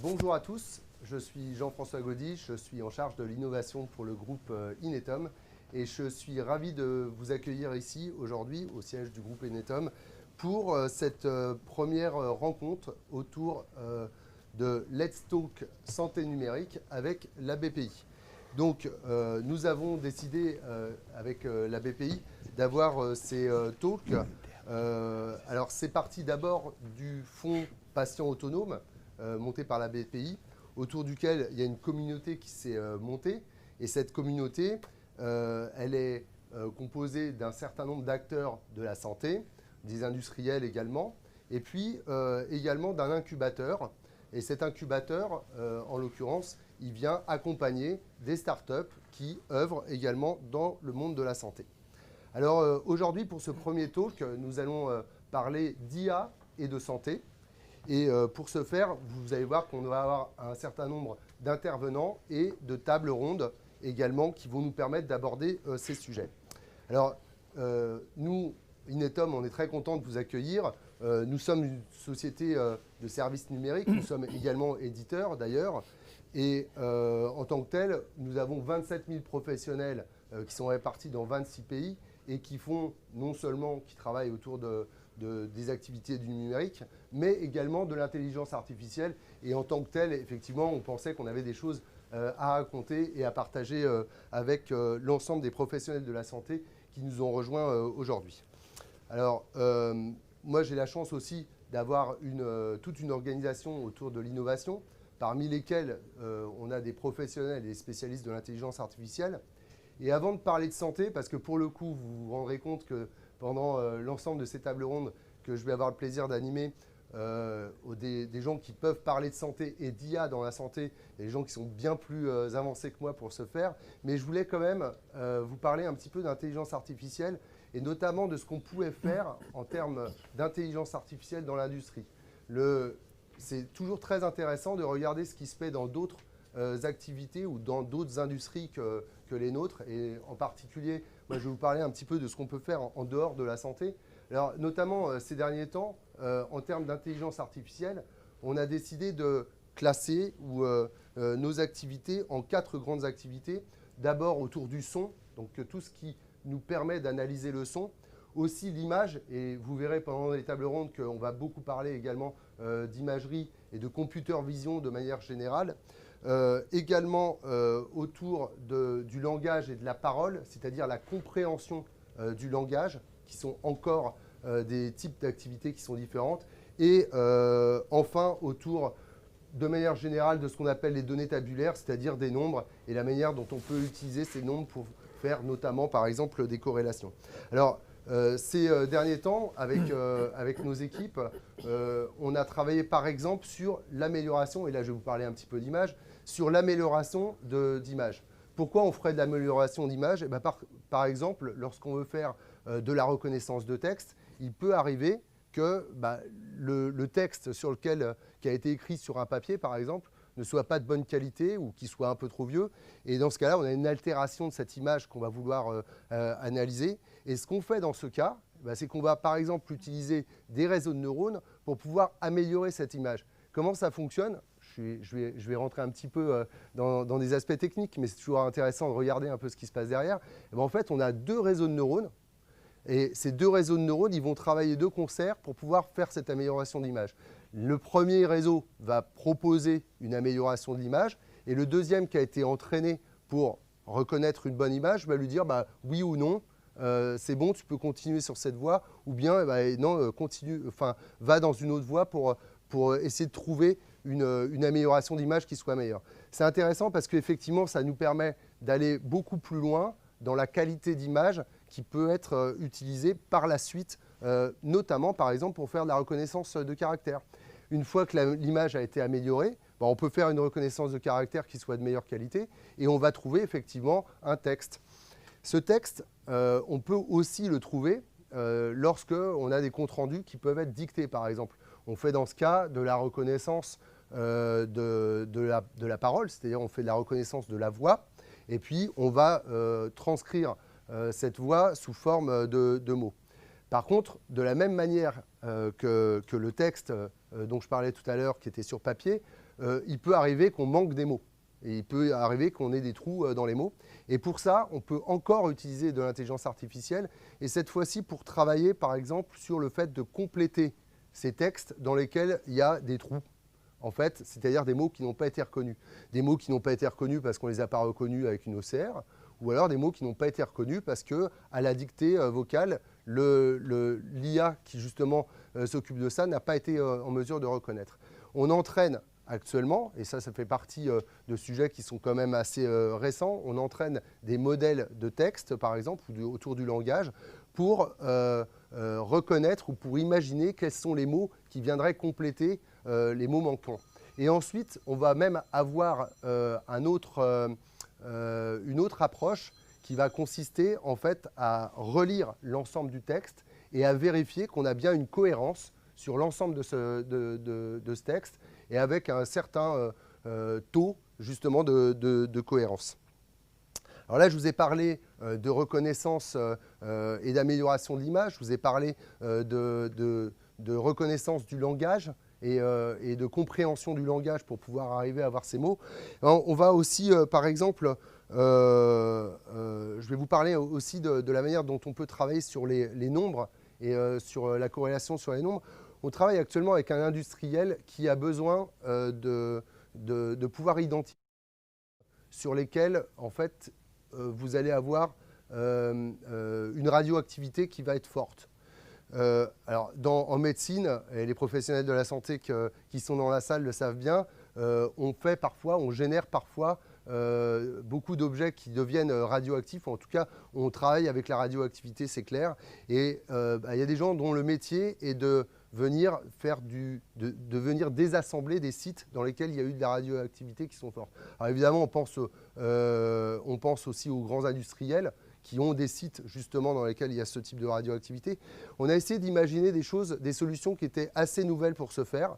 Bonjour à tous, je suis Jean-François Gaudy, je suis en charge de l'innovation pour le groupe Inetum et je suis ravi de vous accueillir ici aujourd'hui au siège du groupe Inetum pour cette première rencontre autour de Let's Talk Santé numérique avec la BPI. Donc nous avons décidé avec la BPI d'avoir ces talks. Alors c'est parti d'abord du fonds patient autonome monté par la BPI, autour duquel il y a une communauté qui s'est montée. Et cette communauté, elle est composée d'un certain nombre d'acteurs de la santé, des industriels également, et puis également d'un incubateur. Et cet incubateur, en l'occurrence, il vient accompagner des startups qui œuvrent également dans le monde de la santé. Alors aujourd'hui, pour ce premier talk, nous allons parler d'IA et de santé. Et pour ce faire, vous allez voir qu'on va avoir un certain nombre d'intervenants et de tables rondes également qui vont nous permettre d'aborder ces sujets. Alors, nous, Inetum, on est très content de vous accueillir. Nous sommes une société de services numériques, nous sommes également éditeurs d'ailleurs. Et en tant que tel, nous avons 27 000 professionnels qui sont répartis dans 26 pays et qui font non seulement, qui travaillent autour des activités du numérique, mais également de l'intelligence artificielle. Et en tant que tel, effectivement, on pensait qu'on avait des choses à raconter et à partager avec l'ensemble des professionnels de la santé qui nous ont rejoints aujourd'hui. Alors, moi, j'ai la chance aussi d'avoir toute une organisation autour de l'innovation, parmi lesquels on a des professionnels et des spécialistes de l'intelligence artificielle. Et avant de parler de santé, parce que pour le coup, vous vous rendrez compte que pendant l'ensemble de ces tables rondes que je vais avoir le plaisir d'animer, des gens qui peuvent parler de santé et d'IA dans la santé, et des gens qui sont bien plus avancés que moi pour ce faire. Mais je voulais quand même vous parler un petit peu d'intelligence artificielle et notamment de ce qu'on pouvait faire en termes d'intelligence artificielle dans l'industrie. C'est toujours très intéressant de regarder ce qui se fait dans d'autres activités ou dans d'autres industries que les nôtres. Et en particulier, moi, je vais vous parler un petit peu de ce qu'on peut faire en dehors de la santé. Alors, notamment ces derniers temps, en termes d'intelligence artificielle, on a décidé de classer nos activités en 4 grandes activités. D'abord autour du son, donc tout ce qui nous permet d'analyser le son. Aussi l'image, et vous verrez pendant les tables rondes qu'on va beaucoup parler également d'imagerie et de computer vision de manière générale. Également autour du langage et de la parole, c'est-à-dire la compréhension du langage, qui sont encore des types d'activités qui sont différentes. Et enfin, autour de manière générale de ce qu'on appelle les données tabulaires, c'est-à-dire des nombres et la manière dont on peut utiliser ces nombres pour faire notamment, par exemple, des corrélations. Alors, ces derniers temps, avec nos équipes, on a travaillé par exemple sur l'amélioration, et là je vais vous parler un petit peu d'image, sur l'amélioration d'image. Pourquoi on ferait de l'amélioration d'image? Eh bien, par exemple, lorsqu'on veut faire de la reconnaissance de texte, il peut arriver que le texte qui a été écrit sur un papier, par exemple, ne soit pas de bonne qualité ou qu'il soit un peu trop vieux. Et dans ce cas-là, on a une altération de cette image qu'on va vouloir analyser. Et ce qu'on fait dans ce cas, c'est qu'on va par exemple utiliser des réseaux de neurones pour pouvoir améliorer cette image. Comment ça fonctionne? Je vais rentrer un petit peu dans des aspects techniques, mais c'est toujours intéressant de regarder un peu ce qui se passe derrière. Et en fait, on a 2 réseaux de neurones. Et ces 2 réseaux de neurones, ils vont travailler de concert pour pouvoir faire cette amélioration d'image. Le premier réseau va proposer une amélioration de l'image et le deuxième qui a été entraîné pour reconnaître une bonne image va lui dire oui ou non, c'est bon, tu peux continuer sur cette voie ou bien non, va dans une autre voie pour essayer de trouver une amélioration d'image qui soit meilleure. C'est intéressant parce qu'effectivement, ça nous permet d'aller beaucoup plus loin dans la qualité d'image qui peut être utilisée par la suite, notamment par exemple pour faire de la reconnaissance de caractère. Une fois que l'image a été améliorée, on peut faire une reconnaissance de caractère qui soit de meilleure qualité et on va trouver effectivement un texte. Ce texte, on peut aussi le trouver lorsqu'on a des comptes rendus qui peuvent être dictés par exemple. On fait dans ce cas de la reconnaissance de la parole, c'est-à-dire on fait de la reconnaissance de la voix et puis on va transcrire cette voix sous forme de mots. Par contre, de la même manière que le texte dont je parlais tout à l'heure, qui était sur papier, il peut arriver qu'on manque des mots. Et il peut arriver qu'on ait des trous dans les mots. Et pour ça, on peut encore utiliser de l'intelligence artificielle. Et cette fois-ci, pour travailler, par exemple, sur le fait de compléter ces textes dans lesquels il y a des trous. En fait, c'est-à-dire des mots qui n'ont pas été reconnus. Des mots qui n'ont pas été reconnus parce qu'on ne les a pas reconnus avec une OCR, ou alors des mots qui n'ont pas été reconnus parce qu'à la dictée vocale, l'IA qui justement s'occupe de ça n'a pas été en mesure de reconnaître. On entraîne actuellement, et ça fait partie de sujets qui sont quand même assez récents, on entraîne des modèles de texte, par exemple, ou autour du langage, pour reconnaître ou pour imaginer quels sont les mots qui viendraient compléter les mots manquants. Et ensuite, on va même avoir une autre approche qui va consister en fait à relire l'ensemble du texte et à vérifier qu'on a bien une cohérence sur l'ensemble de ce texte et avec un certain taux justement de cohérence. Alors là, je vous ai parlé de reconnaissance et d'amélioration de l'image, je vous ai parlé de reconnaissance du langage et de compréhension du langage pour pouvoir arriver à avoir ces mots. On va aussi, par exemple, je vais vous parler aussi de la manière dont on peut travailler sur les nombres et sur la corrélation sur les nombres. On travaille actuellement avec un industriel qui a besoin de pouvoir identifier sur lesquels, en fait, vous allez avoir une radioactivité qui va être forte. Alors, en médecine, et les professionnels de la santé qui sont dans la salle le savent bien, on génère parfois beaucoup d'objets qui deviennent radioactifs. En tout cas, on travaille avec la radioactivité, c'est clair. Et il y a des gens dont le métier est de venir désassembler des sites dans lesquels il y a eu de la radioactivité qui sont fortes. Alors évidemment, on pense aussi aux grands industriels qui ont des sites justement dans lesquels il y a ce type de radioactivité. On a essayé d'imaginer des solutions qui étaient assez nouvelles pour ce faire.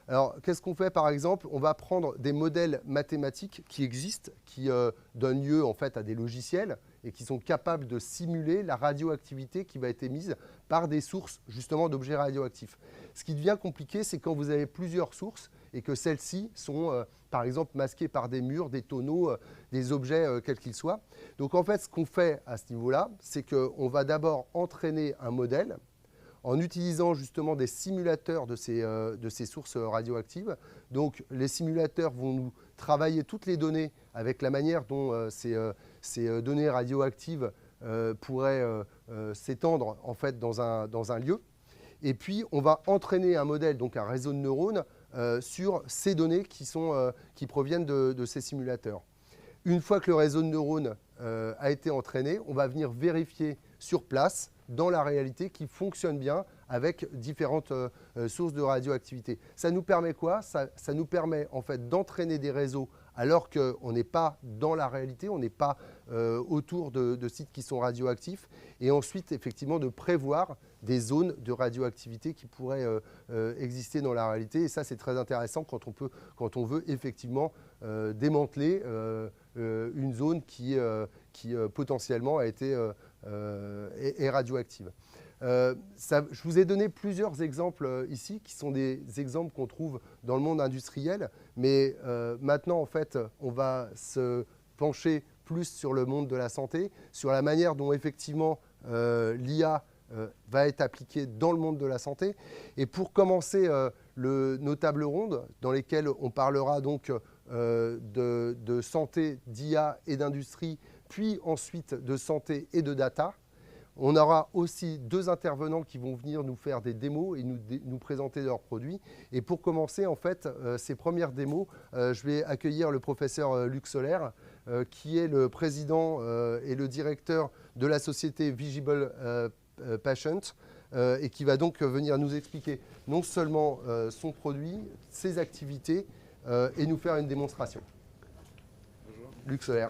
Alors, qu'est-ce qu'on fait par exemple? On va prendre des modèles mathématiques qui existent, qui donnent lieu en fait à des logiciels et qui sont capables de simuler la radioactivité qui va être émise par des sources justement d'objets radioactifs. Ce qui devient compliqué, c'est quand vous avez plusieurs sources et que celles-ci sont par exemple masquées par des murs, des tonneaux, des objets quels qu'ils soient. Donc en fait, ce qu'on fait à ce niveau-là, c'est qu'on va d'abord entraîner un modèle en utilisant justement des simulateurs de ces sources radioactives. Donc les simulateurs vont nous travailler toutes les données avec la manière dont ces données radioactives pourraient s'étendre en fait dans un lieu. Et puis on va entraîner un modèle, donc un réseau de neurones, sur ces données qui proviennent de ces simulateurs. Une fois que le réseau de neurones a été entraîné, on va venir vérifier sur place, dans la réalité, qui fonctionne bien avec différentes sources de radioactivité. Ça nous permet quoi? Ça nous permet en fait d'entraîner des réseaux alors qu'on n'est pas dans la réalité, on n'est pas autour de sites qui sont radioactifs, et ensuite effectivement de prévoir des zones de radioactivité qui pourraient exister dans la réalité. Et ça, c'est très intéressant quand on veut effectivement démanteler une zone qui potentiellement est radioactive. Je vous ai donné plusieurs exemples ici, qui sont des exemples qu'on trouve dans le monde industriel, mais maintenant, en fait, on va se pencher plus sur le monde de la santé, sur la manière dont, effectivement, l'IA va être appliquée dans le monde de la santé. Et pour commencer nos tables rondes, dans lesquelles on parlera donc de santé, d'IA et d'industrie, puis ensuite de santé et de data. On aura aussi deux intervenants qui vont venir nous faire des démos et nous présenter leurs produits. Et pour commencer, en fait, ces premières démos, je vais accueillir le professeur Luc Soler, qui est le président et le directeur de la société Visible Patient, et qui va donc venir nous expliquer non seulement son produit, ses activités, et nous faire une démonstration. Bonjour. Luc Soler.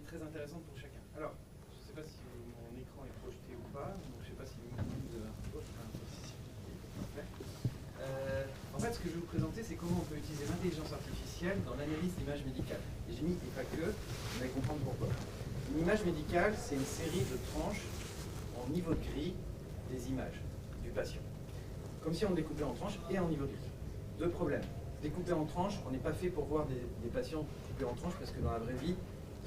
Très intéressante pour chacun. Alors, je ne sais pas si mon écran est projeté ou pas, donc je ne sais pas si vous En fait, ce que je vais vous présenter, c'est comment on peut utiliser l'intelligence artificielle dans l'analyse d'images médicales. Et j'ai mis, et pas que, vous allez comprendre pourquoi. Une image médicale, c'est une série de tranches en niveau de grille des images du patient. Comme si on découpait en tranches et en niveau de grille. Deux problèmes. Découper en tranches, on n'est pas fait pour voir des patients coupés en tranches parce que dans la vraie vie,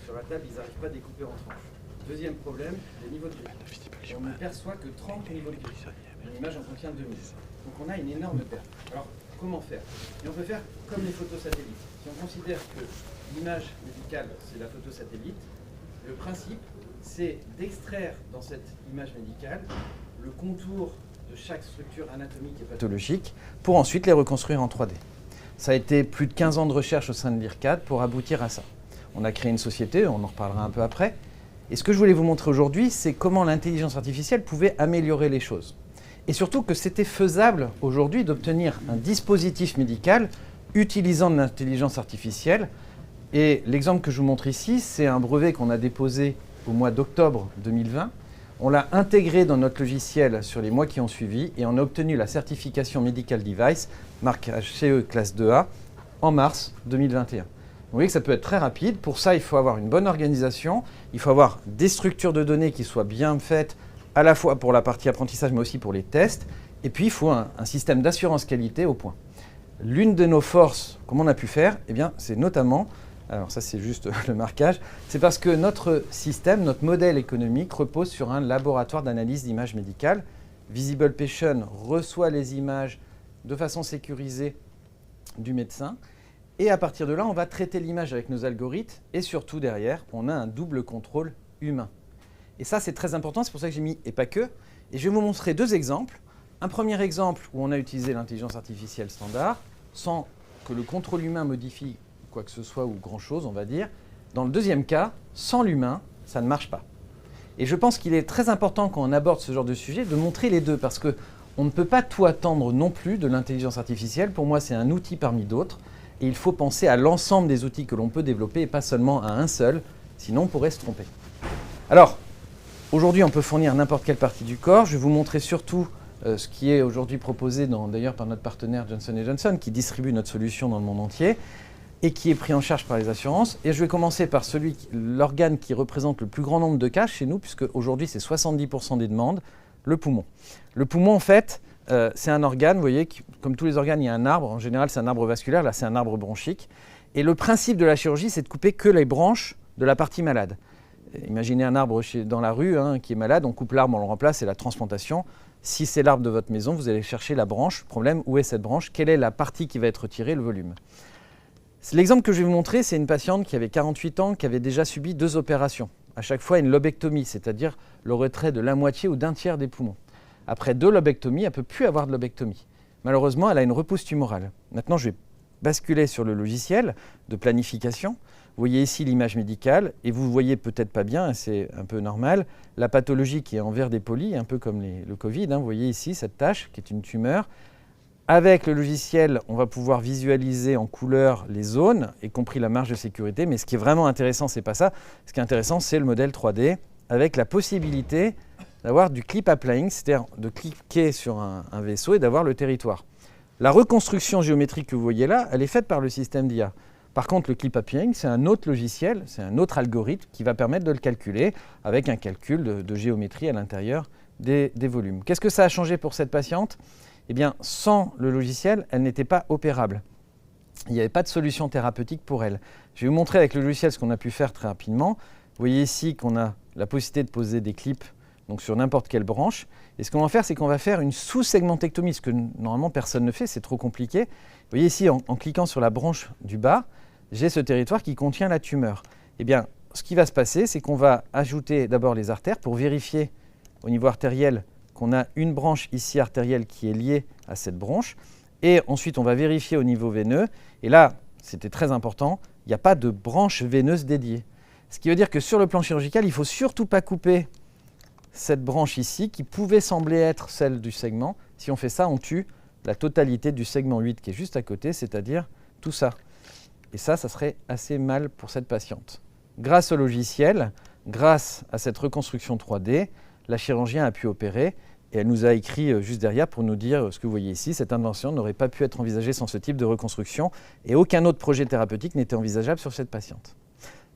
sur la table, ils n'arrivent pas à découper en tranches. Deuxième problème, les niveaux de grille. On ne perçoit que 30 niveaux de grille. Une image en contient 2000. Donc on a une énorme perte. Alors, comment faire? Et on peut faire comme les photos satellites. Si on considère que l'image médicale, c'est la photo satellite, le principe, c'est d'extraire dans cette image médicale le contour de chaque structure anatomique et pathologique pour ensuite les reconstruire en 3D. Ça a été plus de 15 ans de recherche au sein de l'IRCAD pour aboutir à ça. On a créé une société, on en reparlera un peu après. Et ce que je voulais vous montrer aujourd'hui, c'est comment l'intelligence artificielle pouvait améliorer les choses. Et surtout que c'était faisable aujourd'hui d'obtenir un dispositif médical utilisant de l'intelligence artificielle. Et l'exemple que je vous montre ici, c'est un brevet qu'on a déposé au mois d'octobre 2020. On l'a intégré dans notre logiciel sur les mois qui ont suivi et on a obtenu la certification Medical Device, marque HCE classe 2A, en mars 2021. Vous voyez que ça peut être très rapide. Pour ça, il faut avoir une bonne organisation, il faut avoir des structures de données qui soient bien faites, à la fois pour la partie apprentissage, mais aussi pour les tests. Et puis, il faut un système d'assurance qualité au point. L'une de nos forces, comme on a pu faire, eh bien, c'est notamment, alors ça c'est juste le marquage, c'est parce que notre système, notre modèle économique repose sur un laboratoire d'analyse d'images médicales. Visible Patient reçoit les images de façon sécurisée du médecin. Et à partir de là, on va traiter l'image avec nos algorithmes et surtout derrière, on a un double contrôle humain. Et ça, c'est très important, c'est pour ça que j'ai mis « et pas que ». Et je vais vous montrer deux exemples. Un premier exemple où on a utilisé l'intelligence artificielle standard sans que le contrôle humain modifie quoi que ce soit ou grand-chose, on va dire. Dans le deuxième cas, sans l'humain, ça ne marche pas. Et je pense qu'il est très important quand on aborde ce genre de sujet de montrer les deux parce qu'on ne peut pas tout attendre non plus de l'intelligence artificielle. Pour moi, c'est un outil parmi d'autres. Et il faut penser à l'ensemble des outils que l'on peut développer et pas seulement à un seul, sinon on pourrait se tromper. Alors, aujourd'hui, on peut fournir n'importe quelle partie du corps. Je vais vous montrer surtout ce qui est aujourd'hui proposé d'ailleurs par notre partenaire Johnson & Johnson, qui distribue notre solution dans le monde entier et qui est pris en charge par les assurances. Et je vais commencer par l'organe qui représente le plus grand nombre de cas chez nous, puisque aujourd'hui, c'est 70% des demandes, le poumon. Le poumon, en fait, c'est un organe, vous voyez, comme tous les organes, il y a un arbre. En général, c'est un arbre vasculaire. Là, c'est un arbre bronchique. Et le principe de la chirurgie, c'est de couper que les branches de la partie malade. Imaginez un arbre dans la rue qui est malade. On coupe l'arbre, on le remplace, c'est la transplantation. Si c'est l'arbre de votre maison, vous allez chercher la branche. Problème, où est cette branche? Quelle est la partie qui va être retirée, le volume? L'exemple que je vais vous montrer, c'est une patiente qui avait 48 ans, qui avait déjà subi 2 opérations. À chaque fois, une lobectomie, c'est-à-dire le retrait de la moitié ou d'un tiers des poumons. Après 2 lobectomies, elle ne peut plus avoir de lobectomie. Malheureusement, elle a une repousse tumorale. Maintenant, je vais basculer sur le logiciel de planification. Vous voyez ici l'image médicale, et vous ne voyez peut-être pas bien, c'est un peu normal, la pathologie qui est en vert dépoli, un peu comme le Covid. Vous voyez ici cette tache qui est une tumeur. Avec le logiciel, on va pouvoir visualiser en couleur les zones, y compris la marge de sécurité. Mais ce qui est vraiment intéressant, ce n'est pas ça. Ce qui est intéressant, c'est le modèle 3D, avec la possibilité d'avoir du clip applying, c'est-à-dire de cliquer sur un vaisseau et d'avoir le territoire. La reconstruction géométrique que vous voyez là, elle est faite par le système d'IA. Par contre, le clip applying, c'est un autre logiciel, c'est un autre algorithme qui va permettre de le calculer avec un calcul de géométrie à l'intérieur des volumes. Qu'est-ce que ça a changé pour cette patiente ? Eh bien, sans le logiciel, elle n'était pas opérable. Il n'y avait pas de solution thérapeutique pour elle. Je vais vous montrer avec le logiciel ce qu'on a pu faire très rapidement. Vous voyez ici qu'on a la possibilité de poser des clips donc sur n'importe quelle branche. Et ce qu'on va faire, c'est qu'on va faire une sous-segmentectomie, ce que normalement personne ne fait, c'est trop compliqué. Vous voyez ici, en cliquant sur la branche du bas, j'ai ce territoire qui contient la tumeur. Eh bien, ce qui va se passer, c'est qu'on va ajouter d'abord les artères pour vérifier au niveau artériel qu'on a une branche ici artérielle qui est liée à cette branche. Et ensuite, on va vérifier au niveau veineux. Et là, c'était très important, il n'y a pas de branche veineuse dédiée. Ce qui veut dire que sur le plan chirurgical, il ne faut surtout pas couper cette branche ici qui pouvait sembler être celle du segment. Si on fait ça, on tue la totalité du segment 8 qui est juste à côté, c'est-à-dire tout ça. Et ça serait assez mal pour cette patiente. Grâce au logiciel, grâce à cette reconstruction 3D, la chirurgienne a pu opérer Et elle nous a écrit juste derrière pour nous dire ce que vous voyez ici, cette invention n'aurait pas pu être envisagée sans ce type de reconstruction et aucun autre projet thérapeutique n'était envisageable sur cette patiente.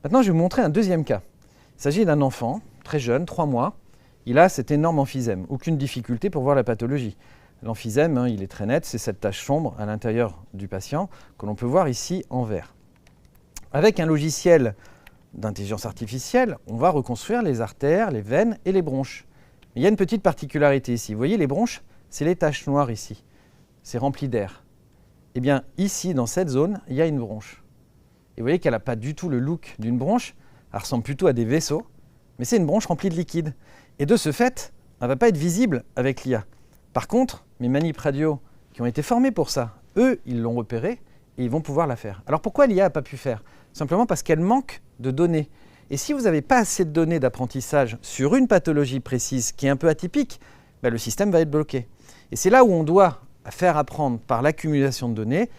Maintenant, je vais vous montrer un deuxième cas. Il s'agit d'un enfant, très jeune, 3 mois. Il a cet énorme emphysème, aucune difficulté pour voir la pathologie. L'emphysème, il est très net, c'est cette tache sombre à l'intérieur du patient que l'on peut voir ici en vert. Avec un logiciel d'intelligence artificielle, on va reconstruire les artères, les veines et les bronches. Mais il y a une petite particularité ici. Vous voyez les bronches, c'est les taches noires ici. C'est rempli d'air. Eh bien, ici, dans cette zone, il y a une bronche. Et vous voyez qu'elle n'a pas du tout le look d'une bronche. Elle ressemble plutôt à des vaisseaux. Mais c'est une bronche remplie de liquide. Et de ce fait, elle ne va pas être visible avec l'IA. Par contre, mes manip radio qui ont été formés pour ça, eux, ils l'ont repéré et ils vont pouvoir la faire. Alors pourquoi l'IA n'a pas pu faire? Simplement parce qu'elle manque de données. Et si vous n'avez pas assez de données d'apprentissage sur une pathologie précise qui est un peu atypique, ben le système va être bloqué. Et c'est là où on doit faire apprendre par l'accumulation de données.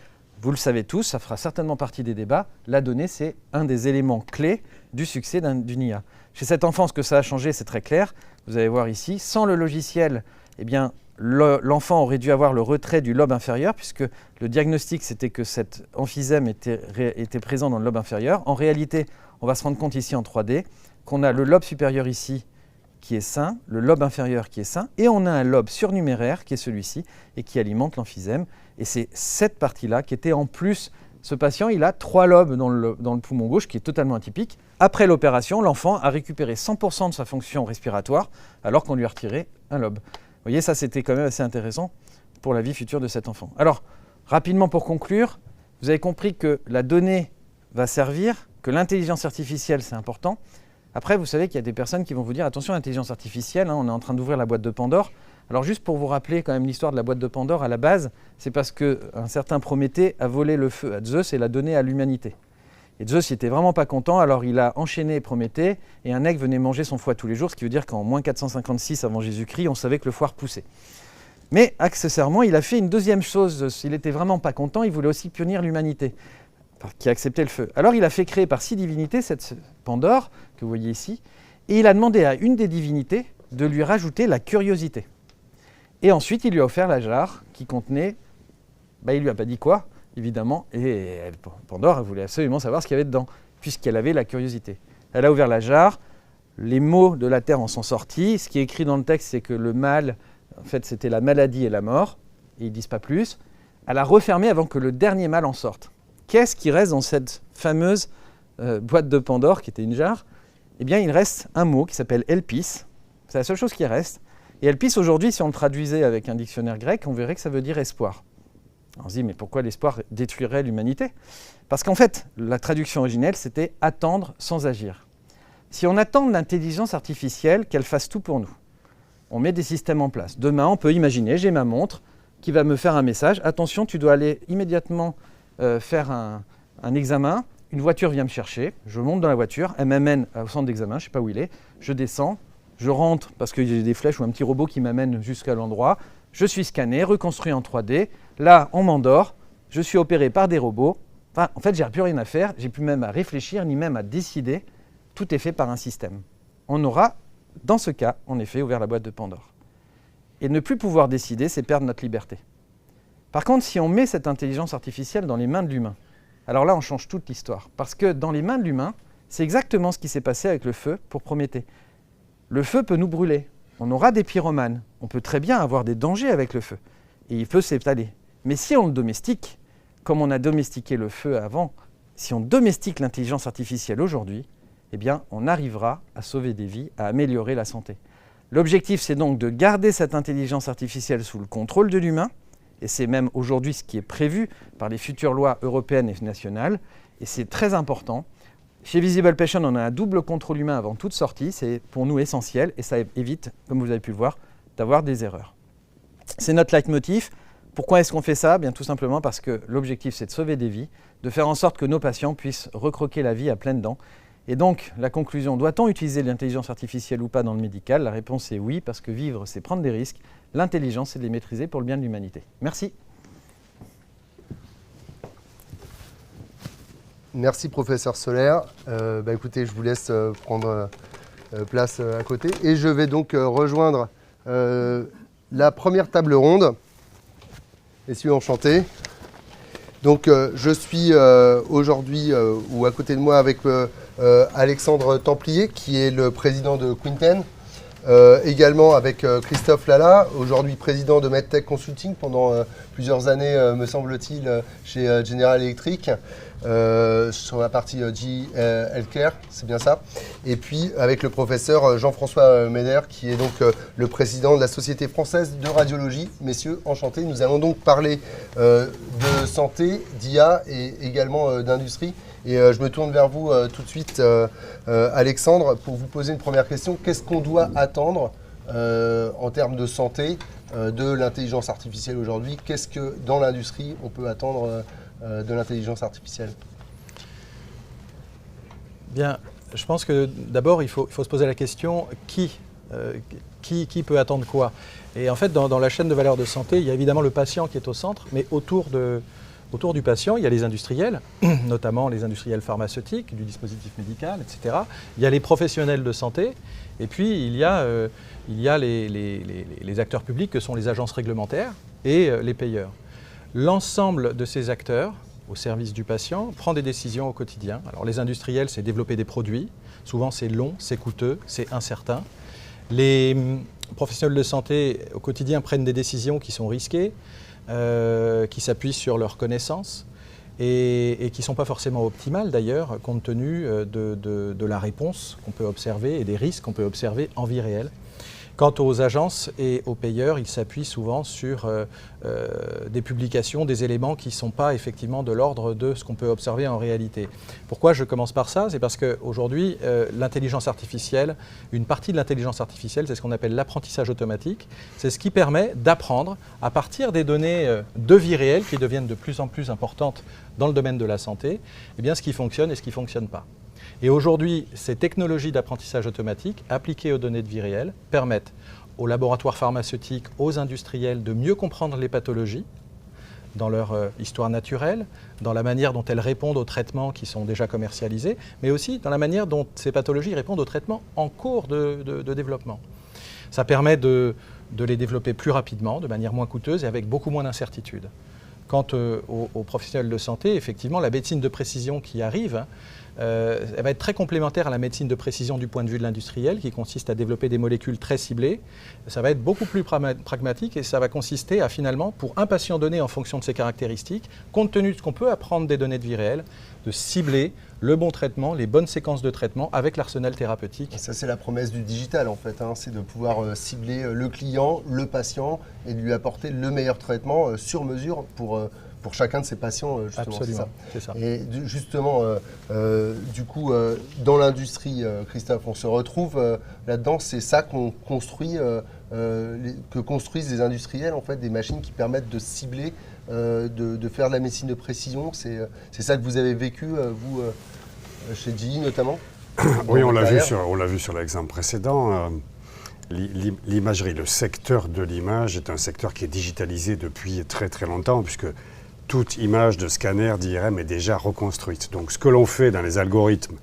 Vous le savez tous, ça fera certainement partie des débats. La donnée, c'est un des éléments clés du succès d'une IA. Chez cet enfant, ce que ça a changé, c'est très clair. Vous allez voir ici, sans le logiciel, eh bien, l'enfant aurait dû avoir le retrait du lobe inférieur, puisque le diagnostic, c'était que cet emphysème était présent dans le lobe inférieur. En réalité, on va se rendre compte ici en 3D qu'on a le lobe supérieur ici qui est sain, le lobe inférieur qui est sain, et on a un lobe surnuméraire qui est celui-ci et qui alimente l'emphysème. Et c'est cette partie-là qui était en plus. Ce patient, il a 3 lobes dans le poumon gauche, qui est totalement atypique. Après l'opération, l'enfant a récupéré 100% de sa fonction respiratoire, alors qu'on lui a retiré un lobe. Vous voyez, ça, c'était quand même assez intéressant pour la vie future de cet enfant. Alors, rapidement pour conclure, vous avez compris que la donnée va servir, que l'intelligence artificielle, c'est important. Après, vous savez qu'il y a des personnes qui vont vous dire « Attention, l'intelligence artificielle, on est en train d'ouvrir la boîte de Pandore ». Alors, juste pour vous rappeler quand même l'histoire de la boîte de Pandore, à la base, c'est parce qu'un certain Prométhée a volé le feu à Zeus et l'a donné à l'humanité. Et Zeus n'était vraiment pas content, alors il a enchaîné Prométhée, et un aigle venait manger son foie tous les jours, ce qui veut dire qu'en moins 456 avant Jésus-Christ, on savait que le foie repoussait. Mais accessoirement, il a fait une deuxième chose. S'il n'était vraiment pas content, il voulait aussi punir l'humanité, qui acceptait le feu. Alors il a fait créer par 6 divinités cette Pandore, que vous voyez ici, et il a demandé à une des divinités de lui rajouter la curiosité. Et ensuite, il lui a offert la jarre qui contenait, il ne lui a pas dit quoi, évidemment, et Pandore voulait absolument savoir ce qu'il y avait dedans, puisqu'elle avait la curiosité. Elle a ouvert la jarre, les mots de la terre en sont sortis. Ce qui est écrit dans le texte, c'est que le mal, en fait, c'était la maladie et la mort, et ils ne disent pas plus. Elle a refermé avant que le dernier mal en sorte. Qu'est-ce qui reste dans cette fameuse boîte de Pandore, qui était une jarre? Eh bien, il reste un mot qui s'appelle Elpis. C'est la seule chose qui reste. Et Elpis, aujourd'hui, si on le traduisait avec un dictionnaire grec, on verrait que ça veut dire espoir. On se dit, mais pourquoi l'espoir détruirait l'humanité? Parce qu'en fait, la traduction originelle, c'était « attendre sans agir ». Si on attend de l'intelligence artificielle qu'elle fasse tout pour nous, on met des systèmes en place. Demain, on peut imaginer, j'ai ma montre qui va me faire un message. Attention, tu dois aller immédiatement faire un examen. Une voiture vient me chercher, je monte dans la voiture, elle m'amène au centre d'examen, je ne sais pas où il est, je descends, je rentre parce qu'il y a des flèches ou un petit robot qui m'amène jusqu'à l'endroit, je suis scanné, reconstruit en 3D, là on m'endort, je suis opéré par des robots. Enfin, en fait, j'ai plus rien à faire, j'ai plus même à réfléchir ni même à décider, tout est fait par un système. On aura, dans ce cas, en effet, ouvert la boîte de Pandore. Et ne plus pouvoir décider, c'est perdre notre liberté. Par contre, si on met cette intelligence artificielle dans les mains de l'humain, alors là, on change toute l'histoire. Parce que dans les mains de l'humain, c'est exactement ce qui s'est passé avec le feu pour Prométhée. Le feu peut nous brûler. On aura des pyromanes. On peut très bien avoir des dangers avec le feu. Et il peut s'étaler. Mais si on le domestique, comme on a domestiqué le feu avant, si on domestique l'intelligence artificielle aujourd'hui, eh bien, on arrivera à sauver des vies, à améliorer la santé. L'objectif, c'est donc de garder cette intelligence artificielle sous le contrôle de l'humain, et c'est même aujourd'hui ce qui est prévu par les futures lois européennes et nationales, et c'est très important. Chez Visible Patient, on a un double contrôle humain avant toute sortie, c'est pour nous essentiel, et ça évite, comme vous avez pu le voir, d'avoir des erreurs. C'est notre leitmotiv. Pourquoi est-ce qu'on fait ça? Bien, tout simplement parce que l'objectif, c'est de sauver des vies, de faire en sorte que nos patients puissent recroquer la vie à pleines dents. Et donc, la conclusion, doit-on utiliser l'intelligence artificielle ou pas dans le médical? La réponse est oui, parce que vivre, c'est prendre des risques. L'intelligence, c'est de les maîtriser pour le bien de l'humanité. Merci. Merci, professeur Solaire. Écoutez, je vous laisse prendre place à côté. Et je vais donc rejoindre la première table ronde. Messieurs, enchanté. Donc, je suis aujourd'hui, ou à côté de moi, avec Alexandre Templier, qui est le président de Quinten. Également avec Christophe Lala, aujourd'hui président de MedTech Consulting pendant plusieurs années, me semble-t-il, chez General Electric, sur la partie GE Healthcare, c'est bien ça. Et puis avec le professeur Jean-François Meder, qui est donc le président de la Société française de radiologie. Messieurs, enchantés. Nous allons donc parler de santé, d'IA et également d'industrie. Et je me tourne vers vous tout de suite, Alexandre, pour vous poser une première question. Qu'est-ce qu'on doit attendre en termes de santé de l'intelligence artificielle aujourd'hui? Qu'est-ce que dans l'industrie on peut attendre de l'intelligence artificielle? Bien, je pense que d'abord il faut se poser la question qui peut attendre quoi? Et en fait, dans la chaîne de valeur de santé, il y a évidemment le patient qui est au centre, mais autour du patient, il y a les industriels, notamment les industriels pharmaceutiques, du dispositif médical, etc. Il y a les professionnels de santé, et puis il y a les acteurs publics que sont les agences réglementaires et les payeurs. L'ensemble de ces acteurs, au service du patient, prend des décisions au quotidien. Alors les industriels, c'est développer des produits. Souvent, c'est long, c'est coûteux, c'est incertain. Les professionnels de santé, au quotidien, prennent des décisions qui sont risquées, qui s'appuient sur leurs connaissances et qui ne sont pas forcément optimales d'ailleurs, compte tenu de la réponse qu'on peut observer et des risques qu'on peut observer en vie réelle. Quant aux agences et aux payeurs, ils s'appuient souvent sur des publications, des éléments qui ne sont pas effectivement de l'ordre de ce qu'on peut observer en réalité. Pourquoi je commence par ça? C'est parce qu'aujourd'hui, l'intelligence artificielle, une partie de l'intelligence artificielle, c'est ce qu'on appelle l'apprentissage automatique. C'est ce qui permet d'apprendre à partir des données de vie réelle qui deviennent de plus en plus importantes dans le domaine de la santé, eh bien, ce qui fonctionne et ce qui ne fonctionne pas. Et aujourd'hui, ces technologies d'apprentissage automatique appliquées aux données de vie réelle permettent aux laboratoires pharmaceutiques, aux industriels de mieux comprendre les pathologies dans leur histoire naturelle, dans la manière dont elles répondent aux traitements qui sont déjà commercialisés, mais aussi dans la manière dont ces pathologies répondent aux traitements en cours de développement. Ça permet de les développer plus rapidement, de manière moins coûteuse et avec beaucoup moins d'incertitudes. Quant aux professionnels de santé, effectivement, la médecine de précision qui arrive, elle va être très complémentaire à la médecine de précision du point de vue de l'industriel, qui consiste à développer des molécules très ciblées. Ça va être beaucoup plus pragmatique et ça va consister à finalement, pour un patient donné en fonction de ses caractéristiques, compte tenu de ce qu'on peut apprendre des données de vie réelle, de cibler le bon traitement, les bonnes séquences de traitement avec l'arsenal thérapeutique. Et ça, c'est la promesse du digital en fait, hein, c'est de pouvoir cibler le client, le patient et de lui apporter le meilleur traitement sur mesure pour chacun de ces patients, justement. Absolument, c'est ça. Et justement, du coup, dans l'industrie, Christophe, on se retrouve là-dedans, c'est ça qu'on construit, que construisent les industriels, en fait, des machines qui permettent de cibler, de faire de la médecine de précision. C'est ça que vous avez vécu, vous, chez GE notamment? Oui, on l'a vu sur l'exemple précédent. L'imagerie, le secteur de l'image est un secteur qui est digitalisé depuis très très longtemps, puisque toute image de scanner, d'IRM est déjà reconstruite. Donc ce que l'on fait dans les algorithmes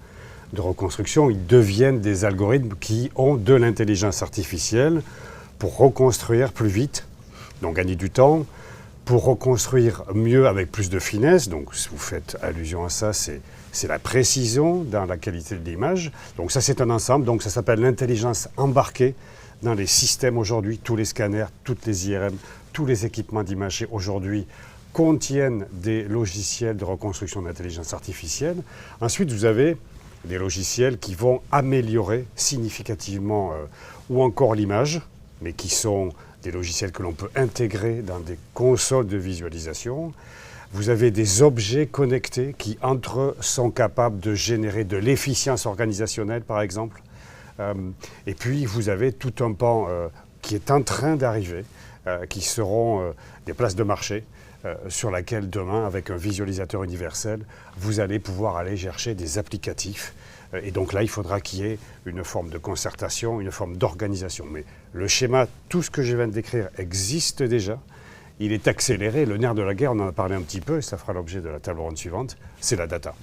de reconstruction, ils deviennent des algorithmes qui ont de l'intelligence artificielle pour reconstruire plus vite, donc gagner du temps, pour reconstruire mieux avec plus de finesse. Donc si vous faites allusion à ça, c'est la précision dans la qualité de l'image. Donc ça, c'est un ensemble. Donc ça s'appelle l'intelligence embarquée dans les systèmes aujourd'hui. Tous les scanners, toutes les IRM, tous les équipements d'imagerie aujourd'hui contiennent des logiciels de reconstruction d'intelligence artificielle. Ensuite, vous avez des logiciels qui vont améliorer significativement ou encore l'image, mais qui sont des logiciels que l'on peut intégrer dans des consoles de visualisation. Vous avez des objets connectés qui, entre eux, sont capables de générer de l'efficience organisationnelle, par exemple. Et puis, vous avez tout un pan qui est en train d'arriver, qui seront des places de marché, sur laquelle demain, avec un visualisateur universel, vous allez pouvoir aller chercher des applicatifs. Et donc là, il faudra qu'il y ait une forme de concertation, une forme d'organisation. Mais le schéma, tout ce que je viens de décrire existe déjà. Il est accéléré. Le nerf de la guerre, on en a parlé un petit peu, et ça fera l'objet de la table ronde suivante, c'est la data.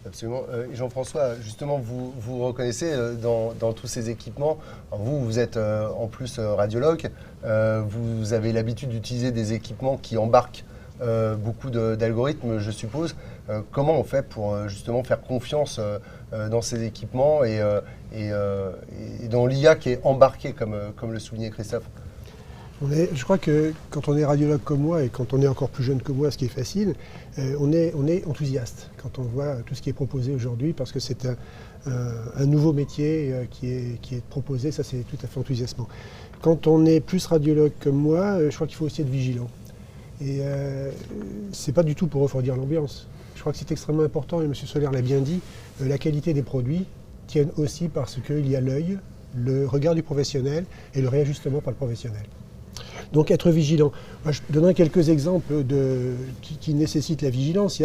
Absolument. Jean-François, justement, vous reconnaissez dans tous ces équipements, vous êtes en plus radiologue, vous avez l'habitude d'utiliser des équipements qui embarquent beaucoup d'algorithmes, je suppose. Comment on fait pour justement faire confiance dans ces équipements et dans l'IA qui est embarquée, comme le soulignait Christophe? Je crois que quand on est radiologue comme moi et quand on est encore plus jeune que moi, ce qui est facile, on est enthousiaste quand on voit tout ce qui est proposé aujourd'hui parce que c'est un nouveau métier qui est proposé, ça c'est tout à fait enthousiasmant. Quand on est plus radiologue comme moi, je crois qu'il faut aussi être vigilant. Et c'est pas du tout pour refroidir l'ambiance. Je crois que c'est extrêmement important, et M. Soler l'a bien dit, la qualité des produits tiennent aussi parce qu'il y a l'œil, le regard du professionnel et le réajustement par le professionnel. Donc être vigilant. Moi, je donnerai quelques exemples qui nécessitent la vigilance.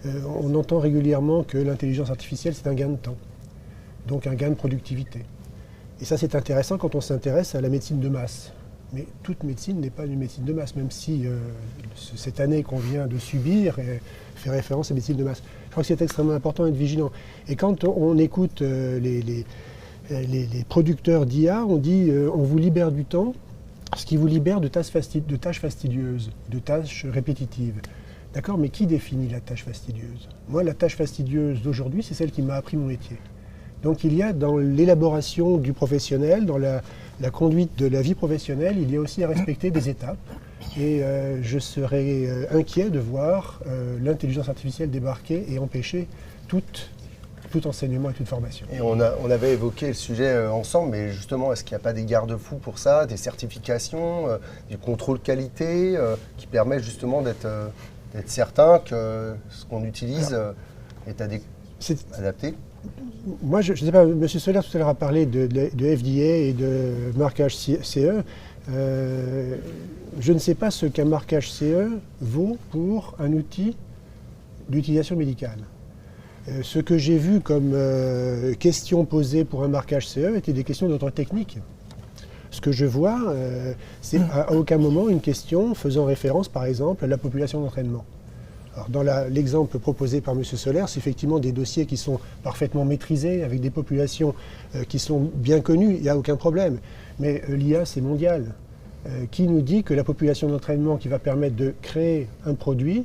On entend régulièrement que l'intelligence artificielle, c'est un gain de temps, donc un gain de productivité. Et ça, c'est intéressant quand on s'intéresse à la médecine de masse. Mais toute médecine n'est pas une médecine de masse, même si cette année qu'on vient de subir fait référence à la médecine de masse. Je crois que c'est extrêmement important d'être vigilant. Et quand on écoute les producteurs d'IA, on dit on vous libère du temps, ce qui vous libère de tâches fastidieuses, de tâches répétitives. D'accord, mais qui définit la tâche fastidieuse? Moi, la tâche fastidieuse d'aujourd'hui, c'est celle qui m'a appris mon métier. Donc il y a dans l'élaboration du professionnel, dans la conduite de la vie professionnelle, il y a aussi à respecter des étapes. Et je serais inquiet de voir l'intelligence artificielle débarquer et empêcher tout enseignement et toute formation. Et on avait évoqué le sujet ensemble, mais justement, est-ce qu'il n'y a pas des garde-fous pour ça, des certifications, du contrôle qualité qui permettent justement d'être certain que ce qu'on utilise est adapté? Moi, je ne sais pas, M. Soler tout à l'heure a parlé de FDA et de marquage CE. Je ne sais pas ce qu'un marquage CE vaut pour un outil d'utilisation médicale. Ce que j'ai vu comme questions posées pour un marquage CE étaient des questions d'ordre technique. Ce que je vois, c'est à aucun moment une question faisant référence, par exemple, à la population d'entraînement. Alors, dans l'exemple proposé par M. Soler, c'est effectivement des dossiers qui sont parfaitement maîtrisés, avec des populations qui sont bien connues, il n'y a aucun problème. Mais l'IA, c'est mondial. Qui nous dit que la population d'entraînement qui va permettre de créer un produit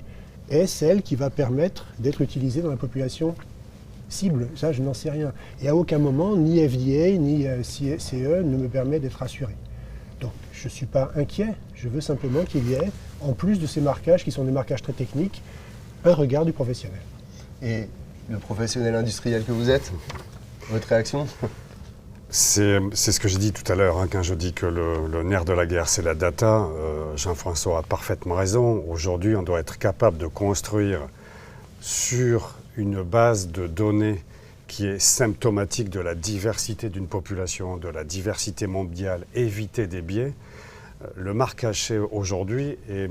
est celle qui va permettre d'être utilisée dans la population cible? Ça, je n'en sais rien. Et à aucun moment, ni FDA, ni CE ne me permet d'être assuré. Donc, je ne suis pas inquiet. Je veux simplement qu'il y ait, en plus de ces marquages, qui sont des marquages très techniques, un regard du professionnel. Et le professionnel industriel que vous êtes, votre réaction? C'est ce que j'ai dit tout à l'heure, quand je dis que le nerf de la guerre, c'est la data. Jean-François a parfaitement raison. Aujourd'hui, on doit être capable de construire sur une base de données qui est symptomatique de la diversité d'une population, de la diversité mondiale, éviter des biais. Le marquage aujourd'hui est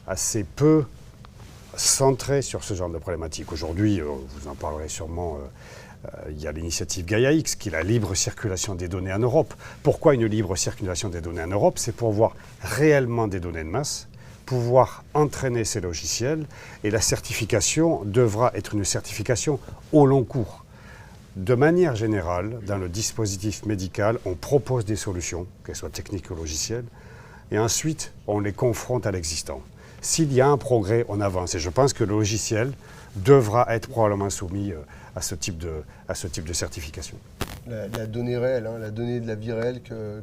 assez peu centré sur ce genre de problématique. Aujourd'hui, vous en parlerez sûrement, il y a l'initiative Gaia-X, qui est la libre circulation des données en Europe. Pourquoi une libre circulation des données en Europe? C'est pour avoir réellement des données de masse, pouvoir entraîner ces logiciels, et la certification devra être une certification au long cours. De manière générale, dans le dispositif médical, on propose des solutions, qu'elles soient techniques ou logicielles, et ensuite on les confronte à l'existant. S'il y a un progrès, on avance. Et je pense que le logiciel devra être probablement soumis à ce type de certification. La donnée réelle, la donnée de la vie réelle que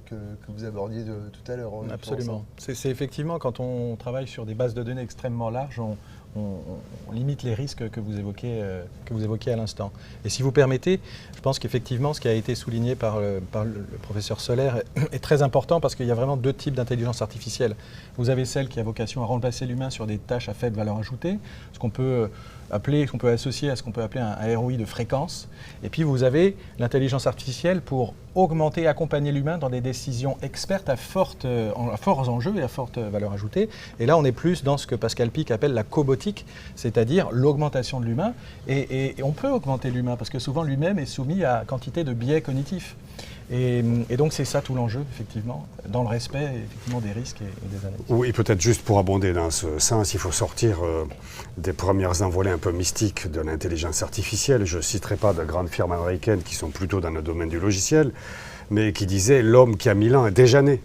vous abordiez tout à l'heure. Absolument. C'est effectivement, quand on travaille sur des bases de données extrêmement larges, on limite les risques que vous évoquiez à l'instant. Et si vous permettez, je pense qu'effectivement, ce qui a été souligné par le professeur Soler est très important parce qu'il y a vraiment deux types d'intelligence artificielle. Vous avez celle qui a vocation à remplacer l'humain sur des tâches à faible valeur ajoutée, ce qu'on peut associer à ce qu'on peut appeler un ROI de fréquence. Et puis vous avez l'intelligence artificielle pour augmenter, accompagner l'humain dans des décisions expertes à forts enjeux et à forte valeur ajoutée. Et là, on est plus dans ce que Pascal Pic appelle la cobotique, c'est-à-dire l'augmentation de l'humain. Et on peut augmenter l'humain parce que souvent lui-même est soumis à quantité de biais cognitifs. Et donc c'est ça tout l'enjeu, effectivement, dans le respect effectivement, des risques et des analyses. Oui, peut-être juste pour abonder dans ce sens, il faut sortir des premières envolées un peu mystiques de l'intelligence artificielle. Je ne citerai pas de grandes firmes américaines qui sont plutôt dans le domaine du logiciel, mais qui disaient l'homme qui a 1000 ans est déjà né.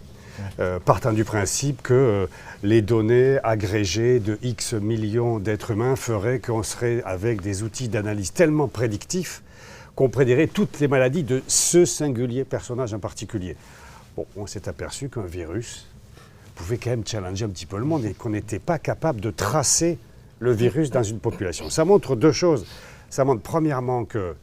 Partant du principe que les données agrégées de X millions d'êtres humains feraient qu'on serait avec des outils d'analyse tellement prédictifs qu'on prédirait toutes les maladies de ce singulier personnage en particulier. Bon, on s'est aperçu qu'un virus pouvait quand même challenger un petit peu le monde et qu'on n'était pas capable de tracer le virus dans une population. Ça montre deux choses. Ça montre premièrement que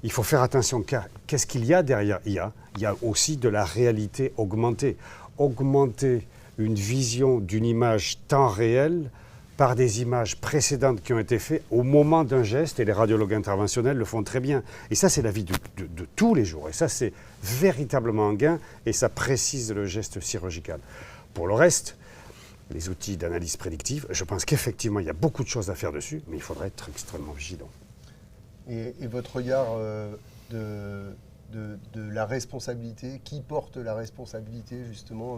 il faut faire attention. Qu'est-ce qu'il y a derrière IA ? Il y a aussi de la réalité augmentée. Augmenter une vision d'une image temps réel par des images précédentes qui ont été faites au moment d'un geste, et les radiologues interventionnels le font très bien. Et ça, c'est la vie de tous les jours. Et ça, c'est véritablement un gain, et ça précise le geste chirurgical. Pour le reste, les outils d'analyse prédictive, je pense qu'effectivement, il y a beaucoup de choses à faire dessus, mais il faudrait être extrêmement vigilant. Et votre regard de la responsabilité, qui porte la responsabilité justement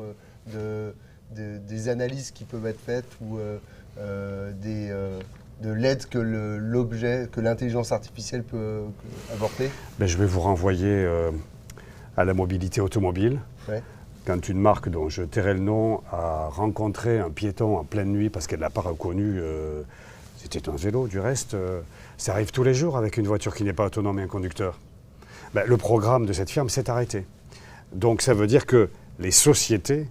des analyses qui peuvent être faites ou de l'aide que l'intelligence artificielle peut apporter? Je vais vous renvoyer à la mobilité automobile. Ouais. Quand une marque dont je tairai le nom a rencontré un piéton en pleine nuit parce qu'elle ne l'a pas reconnu, c'était un vélo du reste, ça arrive tous les jours avec une voiture qui n'est pas autonome et un conducteur. Le programme de cette firme s'est arrêté. Donc ça veut dire que les sociétés,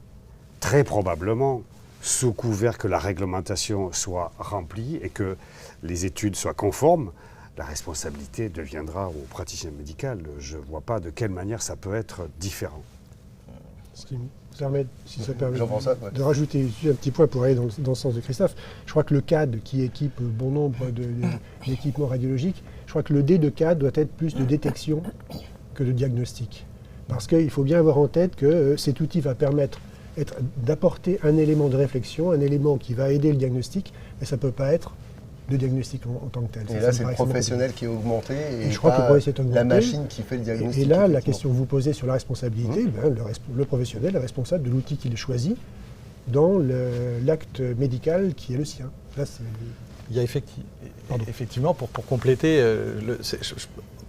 très probablement, sous couvert que la réglementation soit remplie et que les études soient conformes, la responsabilité deviendra au praticien médical. Je ne vois pas de quelle manière ça peut être différent. Ce qui me permet, si ça permet de rajouter un petit point pour aller dans le sens de Christophe, je crois que le CAD qui équipe bon nombre d'équipements radiologiques, je crois que le D de CAD doit être plus de détection que de diagnostic. Parce qu'il faut bien avoir en tête que cet outil va permettre d'apporter un élément de réflexion, un élément qui va aider le diagnostic, mais ça ne peut pas être de diagnostic en tant que tel. Et là, c'est le professionnel qui est augmenté et je crois que le professionnel est augmenté, la machine qui fait le diagnostic. Et là, la question que vous posez sur la responsabilité, le professionnel est responsable de l'outil qu'il choisit dans l'acte médical qui est le sien. Là, il y a effectivement, pour compléter,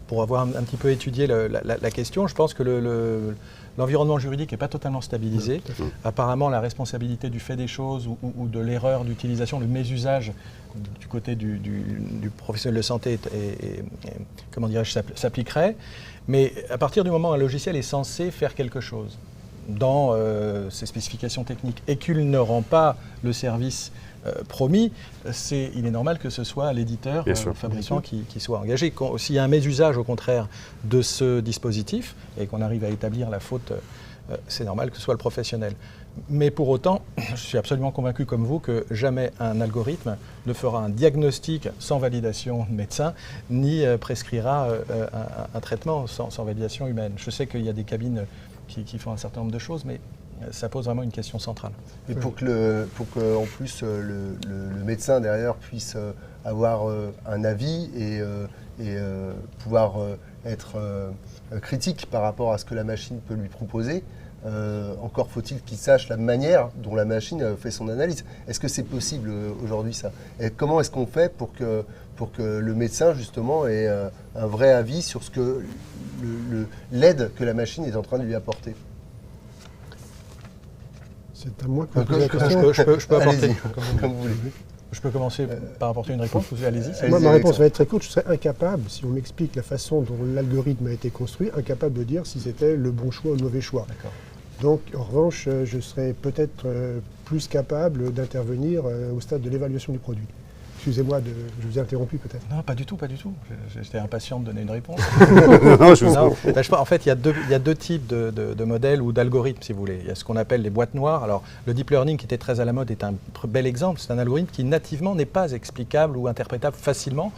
pour avoir un petit peu étudié la question, je pense que l'environnement juridique n'est pas totalement stabilisé. Apparemment, la responsabilité du fait des choses ou de l'erreur d'utilisation, le mésusage du côté du professionnel de santé comment dirais-je, s'appliquerait. Mais à partir du moment où un logiciel est censé faire quelque chose dans ses spécifications techniques et qu'il ne rend pas le service promis, il est normal que ce soit l'éditeur, le fabricant qui soit engagé. S'il y a un mésusage, au contraire, de ce dispositif et qu'on arrive à établir la faute, c'est normal que ce soit le professionnel. Mais pour autant, je suis absolument convaincu comme vous que jamais un algorithme ne fera un diagnostic sans validation de médecin, ni prescrira un traitement sans validation humaine. Je sais qu'il y a des cabines qui font un certain nombre de choses, mais ça pose vraiment une question centrale. Et pour que en plus le médecin derrière puisse avoir un avis et pouvoir être critique par rapport à ce que la machine peut lui proposer, encore faut-il qu'il sache la manière dont la machine fait son analyse. Est-ce que c'est possible aujourd'hui ça? Et comment est-ce qu'on fait pour que le médecin justement ait un vrai avis sur ce que l'aide que la machine est en train de lui apporter? C'est à moi que vous posez la question. Je peux apporter. Comme vous voulez. Je peux commencer par apporter une réponse. Allez-y. Moi, ma réponse va être très courte. Je serais incapable, si on m'explique la façon dont l'algorithme a été construit, incapable de dire si c'était le bon choix ou le mauvais choix. D'accord. Donc, en revanche, je serais peut-être plus capable d'intervenir au stade de l'évaluation du produit. Excusez-moi, je vous ai interrompu peut-être. Non, pas du tout. J'étais impatient de donner une réponse. En fait, il y a deux types de modèles ou d'algorithmes, si vous voulez. Il y a ce qu'on appelle les boîtes noires. Alors, le deep learning, qui était très à la mode, est un bel exemple. C'est un algorithme qui, nativement, n'est pas explicable ou interprétable facilement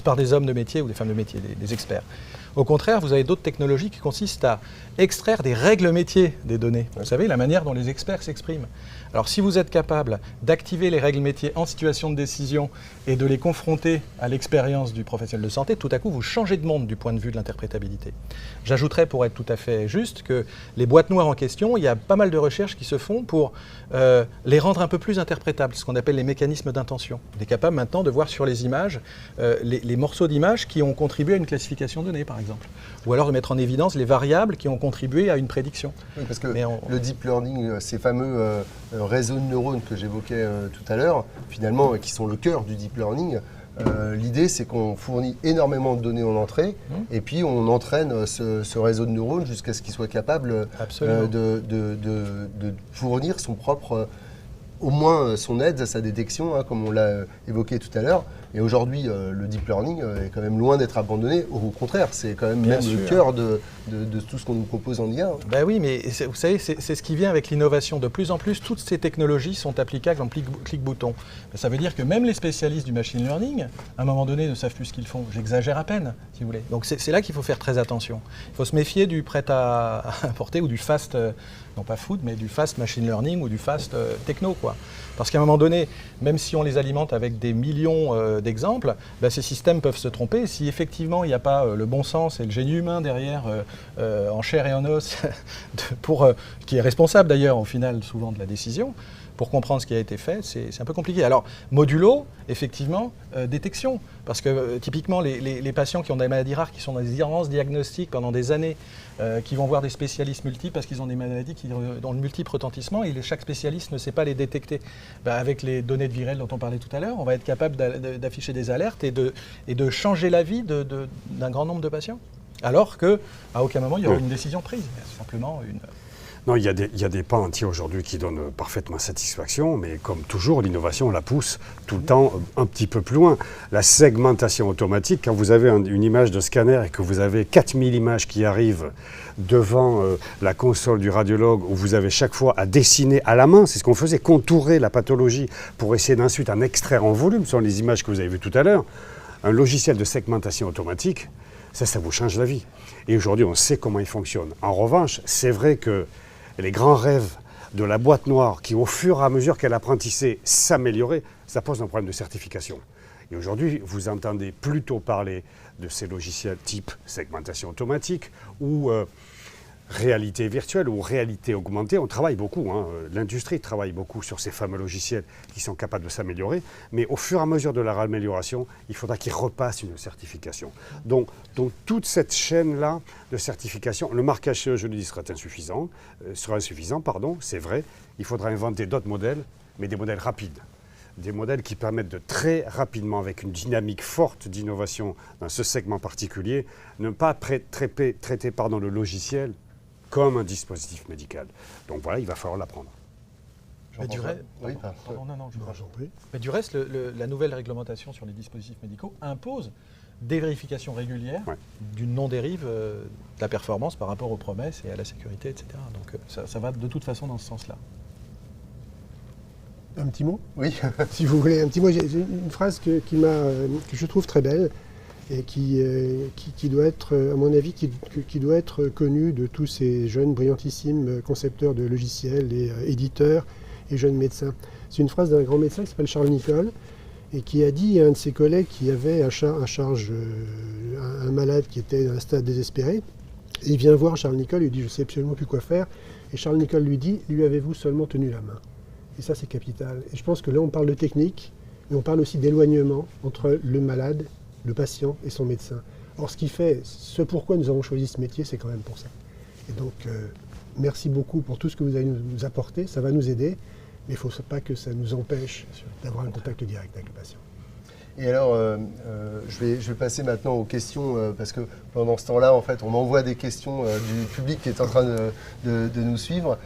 par des hommes de métier ou des femmes de métier, des experts. Au contraire, vous avez d'autres technologies qui consistent à extraire des règles métiers des données. Vous savez, la manière dont les experts s'expriment. Alors si vous êtes capable d'activer les règles métiers en situation de décision et de les confronter à l'expérience du professionnel de santé, tout à coup vous changez de monde du point de vue de l'interprétabilité. J'ajouterais, pour être tout à fait juste, que les boîtes noires en question, il y a pas mal de recherches qui se font pour les rendre un peu plus interprétables, ce qu'on appelle les mécanismes d'intention. On est capable maintenant de voir sur les images les morceaux d'images qui ont contribué à une classification donnée, par exemple. Ou alors de mettre en évidence les variables qui ont contribué à une prédiction. Oui, parce que le deep learning, ces fameux réseaux de neurones que j'évoquais tout à l'heure, finalement, qui sont le cœur du deep learning, l'idée c'est qu'on fournit énormément de données en entrée et puis on entraîne ce réseau de neurones jusqu'à ce qu'il soit capable de fournir son propre, au moins son aide à sa détection, hein, comme on l'a évoqué tout à l'heure. Et aujourd'hui, le deep learning est quand même loin d'être abandonné. Au contraire, c'est quand même le cœur de tout ce qu'on nous propose en IA. Ben oui, mais vous savez, c'est ce qui vient avec l'innovation. De plus en plus, toutes ces technologies sont applicables en clic-bouton. Ça veut dire que même les spécialistes du machine learning, à un moment donné, ne savent plus ce qu'ils font. J'exagère à peine, si vous voulez. Donc c'est là qu'il faut faire très attention. Il faut se méfier du prêt à importer ou du fast, non pas food, mais du fast machine learning ou du fast techno, quoi. Parce qu'à un moment donné, même si on les alimente avec des millions d'exemples, ben ces systèmes peuvent se tromper. Si effectivement il n'y a pas le bon sens et le génie humain derrière, en chair et en os, qui est responsable d'ailleurs au final souvent de la décision, pour comprendre ce qui a été fait, c'est un peu compliqué. Alors, modulo, effectivement, détection. Parce que typiquement, les patients qui ont des maladies rares, qui sont dans des errances diagnostiques pendant des années, qui vont voir des spécialistes multiples parce qu'ils ont des maladies dont le multiple retentissement, et chaque spécialiste ne sait pas les détecter. Ben, avec les données de Virel dont on parlait tout à l'heure, on va être capable d'afficher des alertes et de changer la vie d'un grand nombre de patients. Alors qu'à aucun moment, il y aura une décision prise. C'est simplement une... Non, il y a des pans entiers aujourd'hui qui donnent parfaitement satisfaction, mais comme toujours, l'innovation la pousse tout le temps un petit peu plus loin. La segmentation automatique, quand vous avez une image de scanner et que vous avez 4000 images qui arrivent devant la console du radiologue, où vous avez chaque fois à dessiner à la main, c'est ce qu'on faisait, contourer la pathologie pour essayer d'ensuite en extraire en volume, ce sont les images que vous avez vues tout à l'heure. Un logiciel de segmentation automatique, ça vous change la vie. Et aujourd'hui, on sait comment il fonctionne. En revanche, c'est vrai que les grands rêves de la boîte noire qui, au fur et à mesure qu'elle apprentissait, s'améliorait, ça pose un problème de certification. Et aujourd'hui, vous entendez plutôt parler de ces logiciels type segmentation automatique ou réalité virtuelle ou réalité augmentée. On travaille beaucoup, hein. L'industrie travaille beaucoup sur ces fameux logiciels qui sont capables de s'améliorer, mais au fur et à mesure de leur amélioration, il faudra qu'ils repassent une certification. Donc toute cette chaîne-là de certification, le marquage CE, je le dis, sera insuffisant, c'est vrai. Il faudra inventer d'autres modèles, mais des modèles rapides. Des modèles qui permettent de très rapidement, avec une dynamique forte d'innovation dans ce segment particulier, ne pas traiter le logiciel comme un dispositif médical. Donc voilà, il va falloir l'apprendre. Du reste, la nouvelle réglementation sur les dispositifs médicaux impose des vérifications régulières d'une non-dérive de la performance par rapport aux promesses et à la sécurité, etc. Donc ça va de toute façon dans ce sens-là. Un petit mot ? Oui. Si vous voulez, un petit mot. J'ai une phrase que je trouve très belle et qui doit être, à mon avis, qui doit être connue de tous ces jeunes brillantissimes concepteurs de logiciels et éditeurs et jeunes médecins. C'est une phrase d'un grand médecin qui s'appelle Charles Nicolle et qui a dit à un de ses collègues qui avait à charge un malade qui était à un stade désespéré. Et il vient voir Charles Nicolle et lui dit « Je ne sais absolument plus quoi faire ». Et Charles Nicolle lui dit « Lui avez-vous seulement tenu la main ?» Et ça, c'est capital. Et je pense que là, on parle de technique, mais on parle aussi d'éloignement entre le malade, le patient et son médecin. Or, ce pourquoi nous avons choisi ce métier, c'est quand même pour ça. Et donc, merci beaucoup pour tout ce que vous allez nous apporter, ça va nous aider, mais il ne faut pas que ça nous empêche d'avoir un contact direct avec le patient. Et alors, je vais passer maintenant aux questions, parce que pendant ce temps-là, en fait, on m'envoie des questions du public qui est en train de nous suivre.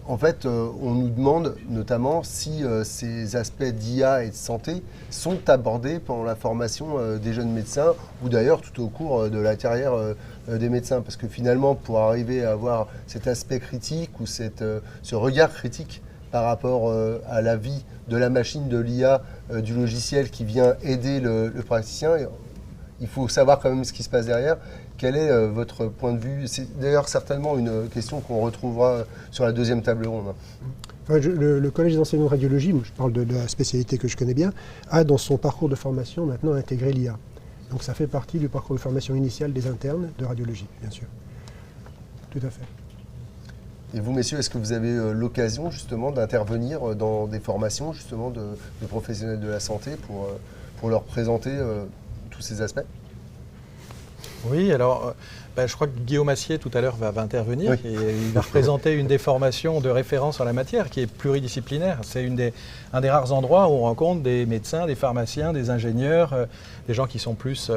En fait, on nous demande notamment si ces aspects d'IA et de santé sont abordés pendant la formation des jeunes médecins ou d'ailleurs tout au cours de la carrière des médecins. Parce que finalement, pour arriver à avoir cet aspect critique ou ce regard critique par rapport à la vie de la machine, de l'IA, du logiciel qui vient aider le praticien, il faut savoir quand même ce qui se passe derrière. Quel est votre point de vue? C'est d'ailleurs certainement une question qu'on retrouvera sur la deuxième table ronde. Le Collège des enseignants de radiologie, je parle de la spécialité que je connais bien, a dans son parcours de formation maintenant intégré l'IA. Donc ça fait partie du parcours de formation initial des internes de radiologie, bien sûr. Tout à fait. Et vous, messieurs, est-ce que vous avez l'occasion justement d'intervenir dans des formations justement de professionnels de la santé pour leur présenter tous ces aspects? Oui, alors je crois que Guillaume Assier tout à l'heure va intervenir, Oui. et il va représenter une des formations de référence en la matière qui est pluridisciplinaire. C'est un des rares endroits où on rencontre des médecins, des pharmaciens, des ingénieurs, des gens qui sont plus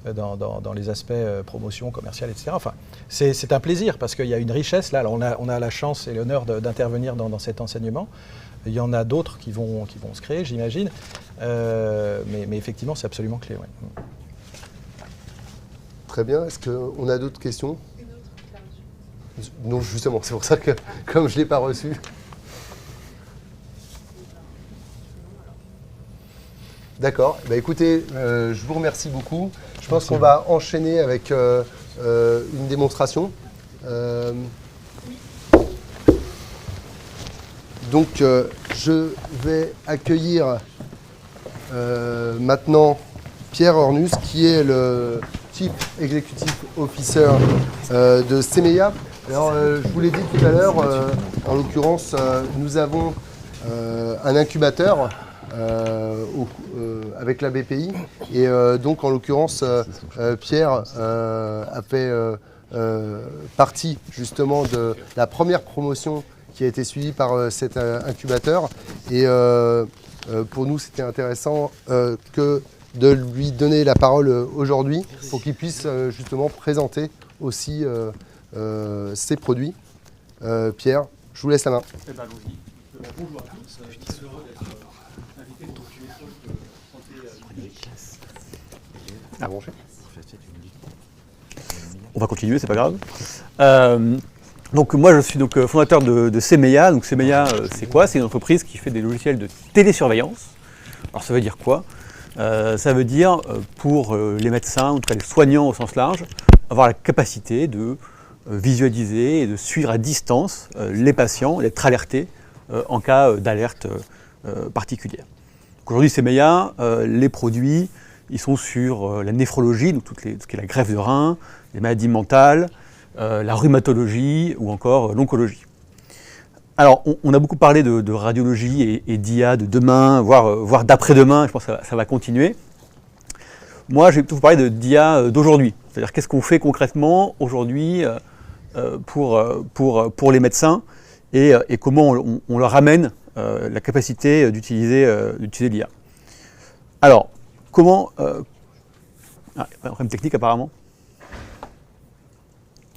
dans les aspects promotion, commerciale, etc. Enfin, c'est un plaisir parce qu'il y a une richesse là. Alors, on a la chance et l'honneur d'intervenir dans cet enseignement. Il y en a d'autres qui vont se créer, j'imagine. Mais effectivement, c'est absolument clé. Ouais. Très bien. Est-ce qu'on a d'autres questions? Non, justement, c'est pour ça que, comme je ne l'ai pas reçu. D'accord. Bah, écoutez, je vous remercie beaucoup. Je pense qu'on va enchaîner avec une démonstration. Donc, je vais accueillir maintenant Pierre Ornus, qui est le Chief Executive Officer de CEMEIA. Alors, je vous l'ai dit tout à l'heure, en l'occurrence, nous avons un incubateur avec la BPI. Et donc, en l'occurrence, Pierre a fait partie justement de la première promotion qui a été suivie par cet incubateur. Et pour nous, c'était intéressant que de lui donner la parole aujourd'hui pour qu'il puisse justement présenter aussi ses produits. Pierre, je vous laisse la main. Eh ben, allons-y. Bonjour à tous. Je suis heureux d'être invité pour une épreuve de santé publique. On va continuer, c'est pas grave. Donc moi je suis donc fondateur de CEMEIA. Donc CEMEIA, c'est quoi? C'est une entreprise qui fait des logiciels de télésurveillance. Alors ça veut dire quoi? Ça veut dire pour les médecins, en tout cas les soignants au sens large, avoir la capacité de visualiser et de suivre à distance les patients, d'être alertés en cas d'alerte particulière. Aujourd'hui CEMEIA, les produits, ils sont sur la néphrologie, donc tout ce qui est la greffe de rein, les maladies mentales, la rhumatologie ou encore l'oncologie. Alors, on a beaucoup parlé de radiologie et d'IA de demain, voire d'après-demain, je pense que ça va continuer. Moi, je vais plutôt vous parler d'IA d'aujourd'hui, c'est-à-dire qu'est-ce qu'on fait concrètement aujourd'hui pour les médecins et comment on leur amène la capacité d'utiliser l'IA. Alors, comment... un problème technique apparemment.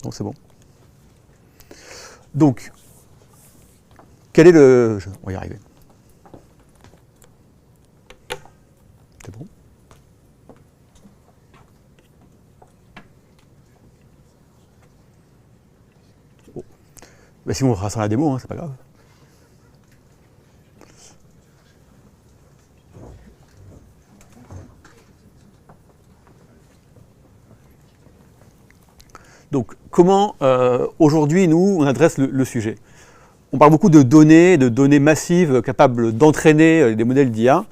Donc c'est bon. Donc, quel est le... On va y arriver. C'est bon. Oh. Bah, sinon on fera ça à la démo, hein, c'est pas grave. Donc, comment aujourd'hui, nous, on adresse le sujet? On parle beaucoup de données massives capables d'entraîner des modèles d'IA.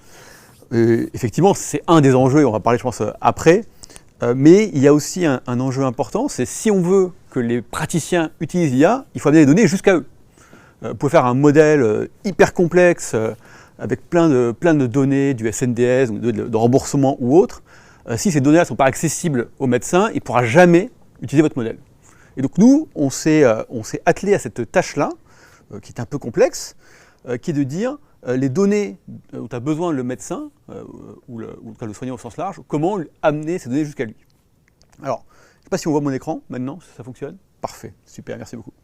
Effectivement, c'est un des enjeux, et on va parler, je pense, après. Mais il y a aussi un enjeu important, c'est si on veut que les praticiens utilisent l'IA, il faut amener les données jusqu'à eux. Vous pouvez faire un modèle hyper complexe, avec plein de données, du SNDS, de remboursement ou autre. Si ces données-là ne sont pas accessibles aux médecins, il ne pourra jamais utiliser votre modèle. Et donc nous, on s'est attelé à cette tâche-là, qui est un peu complexe, qui est de dire les données dont a besoin le médecin, ou le soignant au sens large, comment amener ces données jusqu'à lui. Alors, je ne sais pas si on voit mon écran maintenant, si ça fonctionne. Parfait, super, merci beaucoup.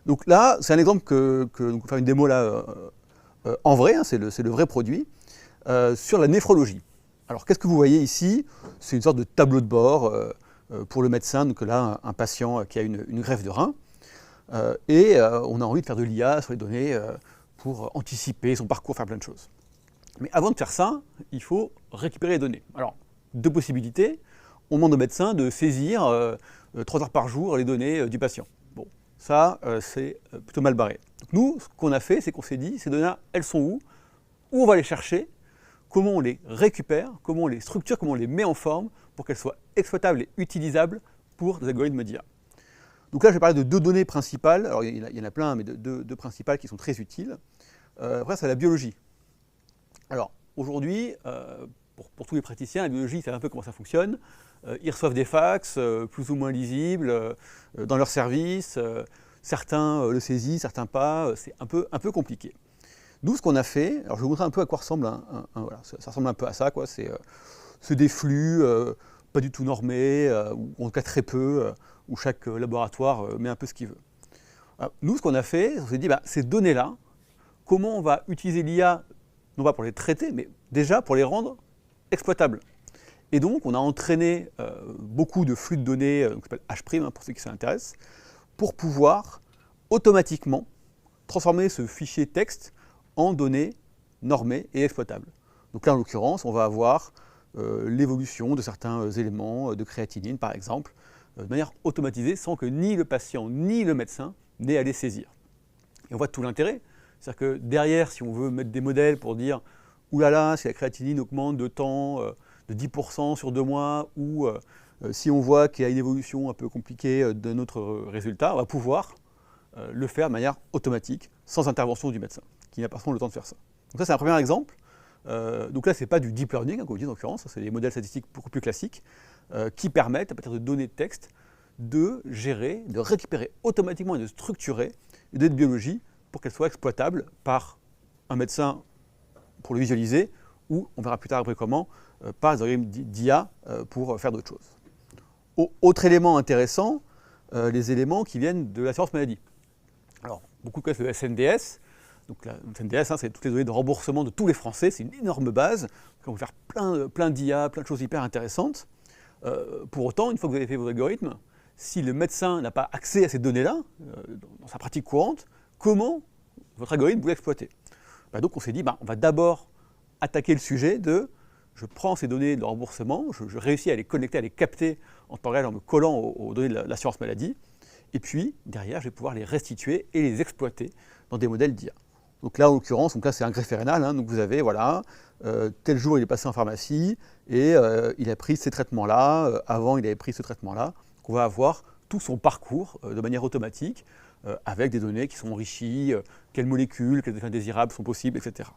Donc là, c'est un exemple donc on va faire une démo là, en vrai, hein, c'est le vrai produit, sur la néphrologie. Alors qu'est-ce que vous voyez ici? C'est une sorte de tableau de bord pour le médecin, donc là, un patient qui a une greffe de rein, et on a envie de faire de l'IA sur les données pour anticiper son parcours, faire plein de choses. Mais avant de faire ça, il faut récupérer les données. Alors, deux possibilités. on demande au médecin de saisir 3 heures par jour les données du patient. Bon, ça, c'est plutôt mal barré. Donc nous, ce qu'on a fait, c'est qu'on s'est dit, ces données-là, elles sont où on va les chercher? Comment on les récupère? Comment on les structure? Comment on les met en forme pour qu'elles soient exploitables et utilisables pour des algorithmes d'IA? Donc là, je vais parler de 2 données principales. Alors, il y en a plein, mais deux principales qui sont très utiles. Après, c'est la biologie. Alors, aujourd'hui, pour tous les praticiens, la biologie, ils savent un peu comment ça fonctionne. Ils reçoivent des fax, plus ou moins lisibles, dans leur service. Certains le saisissent, certains pas. C'est un peu compliqué. Nous, ce qu'on a fait, alors je vais vous montrer un peu à quoi ressemble voilà, ça ressemble un peu à ça, quoi. C'est des flux pas du tout normés, ou en tout cas très peu, où chaque laboratoire met un peu ce qu'il veut. Alors, nous, ce qu'on a fait, on s'est dit, ces données-là, comment on va utiliser l'IA, non pas pour les traiter, mais déjà pour les rendre exploitables. Et donc, on a entraîné beaucoup de flux de données, qui s'appelle H', pour ceux qui s'intéressent, pour pouvoir automatiquement transformer ce fichier texte en données normées et exploitables. Donc là, en l'occurrence, on va avoir l'évolution de certains éléments de créatinine, par exemple, de manière automatisée, sans que ni le patient ni le médecin n'aient à les saisir. Et on voit tout l'intérêt. C'est-à-dire que derrière, si on veut mettre des modèles pour dire « oulala, si la créatinine augmente de temps de 10% sur 2 mois » ou si on voit qu'il y a une évolution un peu compliquée de notre résultat, on va pouvoir le faire de manière automatique, sans intervention du médecin, qui n'a pas le temps de faire ça. Donc ça, c'est un premier exemple. Donc là, ce n'est pas du deep learning, comme on dit en l'occurrence, c'est des modèles statistiques beaucoup plus classiques, qui permettent, à partir de données de texte, de gérer, de récupérer automatiquement et de structurer les données de biologie pour qu'elles soient exploitables par un médecin pour le visualiser, ou, on verra plus tard après comment, par des algorithmes d'IA pour faire d'autres choses. Autre élément intéressant, les éléments qui viennent de l'assurance maladie. Alors, beaucoup connaissent le SNDS. Donc, le SNDS, c'est toutes les données de remboursement de tous les Français. C'est une énorme base. On peut faire plein d'IA, plein de choses hyper intéressantes. Pour autant, une fois que vous avez fait vos algorithmes, si le médecin n'a pas accès à ces données-là, dans sa pratique courante, comment votre algorithme vous l'exploitez? Donc, on s'est dit, on va d'abord attaquer le sujet de je prends ces données de remboursement, je réussis à les connecter, à les capter en temps réel en me collant aux données de l'assurance maladie, et puis derrière, je vais pouvoir les restituer et les exploiter dans des modèles d'IA. Donc là, en l'occurrence, c'est un greffe rénal, hein, donc vous avez, voilà, tel jour il est passé en pharmacie et il a pris ces traitements-là, avant il avait pris ce traitement-là. Donc on va avoir tout son parcours de manière automatique, avec des données qui sont enrichies, quelles molécules, quels effets indésirables sont possibles, etc.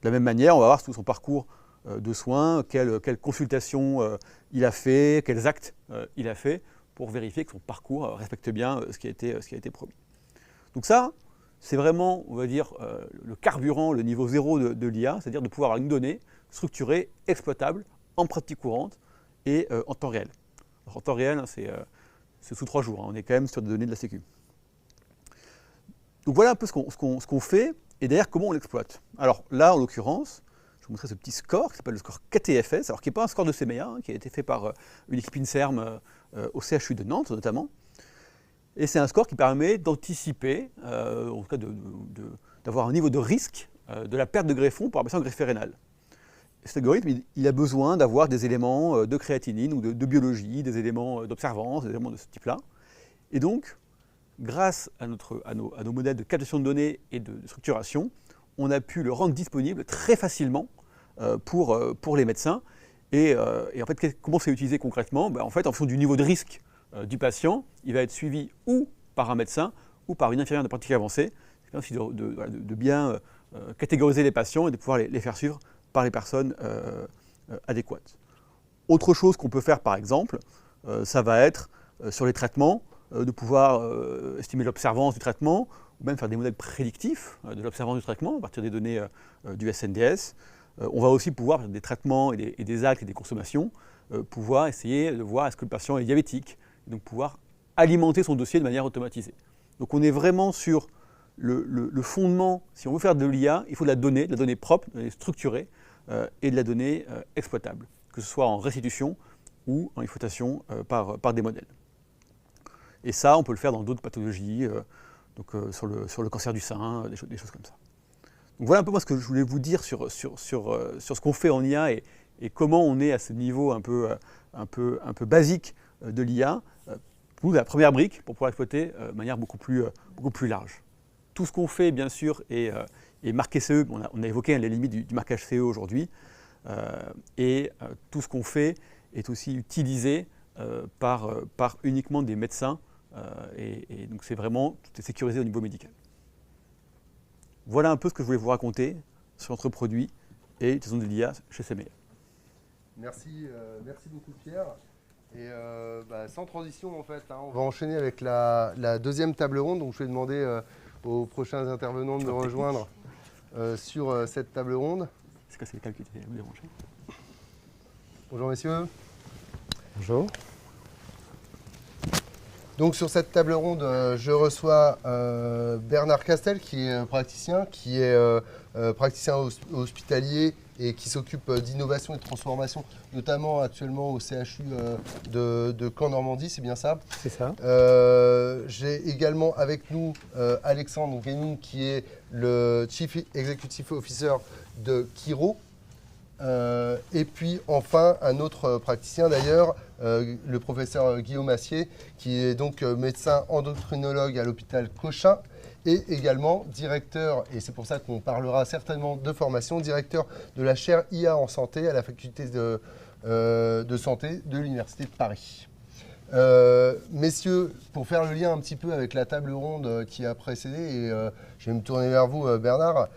De la même manière, on va avoir tout son parcours de soins, quelles consultations il a fait, quels actes il a fait, pour vérifier que son parcours respecte bien ce qui a été promis. Donc ça, c'est vraiment, on va dire, le carburant, le niveau 0 de l'IA, c'est-à-dire de pouvoir avoir une donnée structurée, exploitable, en pratique courante et en temps réel. Alors, en temps réel, c'est sous 3 jours, on est quand même sur des données de la Sécu. Donc voilà un peu ce qu'on fait, et derrière, comment on l'exploite. Alors là, en l'occurrence, je vous montrer ce petit score qui s'appelle le score KTFS, alors qui n'est pas un score de CMEA, qui a été fait par une équipe INSERM au CHU de Nantes notamment. Et c'est un score qui permet d'anticiper, en tout cas d'avoir un niveau de risque de la perte de greffon pour un patient greffé rénal. Et cet algorithme, il a besoin d'avoir des éléments de créatinine ou de biologie, des éléments d'observance, des éléments de ce type-là. Et donc, grâce à nos modèles de captation de données et de structuration, on a pu le rendre disponible très facilement pour les médecins. Et en fait, comment c'est utilisé concrètement? En fait, en fonction du niveau de risque du patient, il va être suivi ou par un médecin ou par une infirmière de pratique avancée. C'est aussi de bien catégoriser les patients et de pouvoir les faire suivre par les personnes adéquates. Autre chose qu'on peut faire, par exemple, ça va être sur les traitements, de pouvoir estimer l'observance du traitement, ou même faire des modèles prédictifs de l'observance du traitement à partir des données du SNDS. On va aussi pouvoir, faire des traitements et des actes et des consommations, pouvoir essayer de voir est-ce que le patient est diabétique, et donc pouvoir alimenter son dossier de manière automatisée. Donc on est vraiment sur le fondement. Si on veut faire de l'IA, il faut de la donnée propre, de la donnée structurée et de la donnée exploitable, que ce soit en restitution ou en exploitation par des modèles. Et ça, on peut le faire dans d'autres pathologies, sur le cancer du sein, des choses comme ça. Donc voilà un peu moi ce que je voulais vous dire sur ce qu'on fait en IA et et comment on est à ce niveau un peu basique de l'IA, pour la première brique pour pouvoir exploiter de manière beaucoup plus large. Tout ce qu'on fait, bien sûr, est marqué CE. On a évoqué les limites du marquage CE aujourd'hui. Et tout ce qu'on fait est aussi utilisé par uniquement des médecins. Et donc, c'est vraiment tout est sécurisé au niveau médical. Voilà un peu ce que je voulais vous raconter sur notre produit et l'utilisation de l'IA chez CMEA. Merci beaucoup Pierre. Et sans transition en fait, hein, on va enchaîner avec la deuxième table ronde. Donc je vais demander aux prochains intervenants de me rejoindre sur cette table ronde. C'est quoi, c'est le calcul qui vous dérange? Bonjour messieurs. Bonjour. Donc sur cette table ronde, je reçois Bernard Castel qui est praticien hospitalier et qui s'occupe d'innovation et de transformation, notamment actuellement au CHU de Caen-Normandie, c'est bien ça? C'est ça. J'ai également avec nous Alexandre Guénin qui est le Chief Executive Officer de Quiro. Et puis enfin un autre praticien d'ailleurs, le professeur Guillaume Assier, qui est donc médecin endocrinologue à l'hôpital Cochin et également directeur, et c'est pour ça qu'on parlera certainement de formation, directeur de la chaire IA en santé à la faculté de santé de l'Université de Paris. Messieurs, pour faire le lien un petit peu avec la table ronde qui a précédé, et je vais me tourner vers vous Bernard,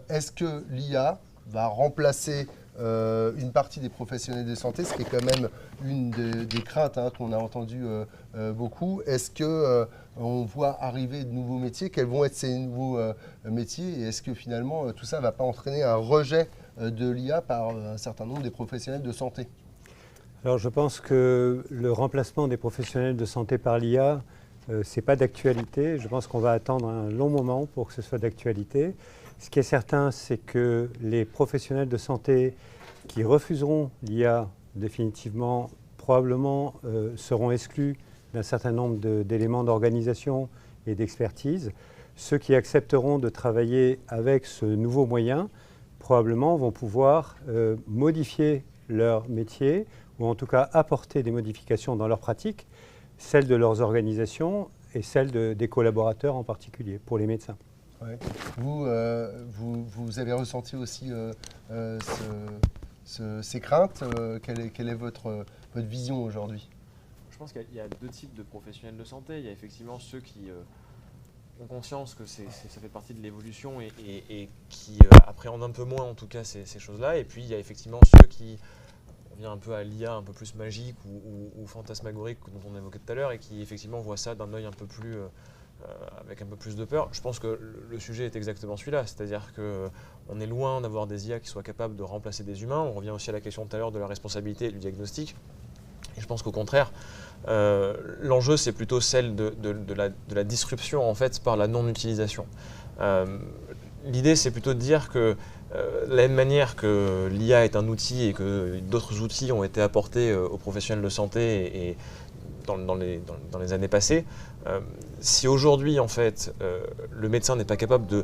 est-ce que l'IA va remplacer une partie des professionnels de santé, ce qui est quand même une des craintes qu'on a entendues beaucoup. Est-ce qu'on voit arriver de nouveaux métiers? Quels vont être ces nouveaux métiers? Et est-ce que finalement tout ça ne va pas entraîner un rejet de l'IA par un certain nombre des professionnels de santé? Alors je pense que le remplacement des professionnels de santé par l'IA, ce n'est pas d'actualité. Je pense qu'on va attendre un long moment pour que ce soit d'actualité. Ce qui est certain, c'est que les professionnels de santé qui refuseront l'IA définitivement, probablement seront exclus d'un certain nombre d'éléments d'organisation et d'expertise. Ceux qui accepteront de travailler avec ce nouveau moyen, probablement vont pouvoir modifier leur métier, ou en tout cas apporter des modifications dans leur pratique, celles de leurs organisations et celles des collaborateurs en particulier, pour les médecins. Ouais. Vous avez ressenti aussi ces craintes. Quelle est votre vision aujourd'hui? Je pense qu'il y a deux types de professionnels de santé. Il y a effectivement ceux qui ont conscience que ça fait partie de l'évolution et qui appréhendent un peu moins en tout cas ces choses-là. Et puis il y a effectivement ceux qui, on vient un peu à l'IA un peu plus magique ou fantasmagorique dont on évoquait tout à l'heure et qui effectivement voient ça d'un œil un peu plus... avec un peu plus de peur. Je pense que le sujet est exactement celui-là, c'est-à-dire qu'on est loin d'avoir des IA qui soient capables de remplacer des humains. On revient aussi à la question tout à l'heure de la responsabilité et du diagnostic. Et je pense qu'au contraire, l'enjeu c'est plutôt celle de la disruption en fait par la non-utilisation. L'idée c'est plutôt de dire que de la même manière que l'IA est un outil et que d'autres outils ont été apportés aux professionnels de santé et dans les années passées, si aujourd'hui en fait le médecin n'est pas capable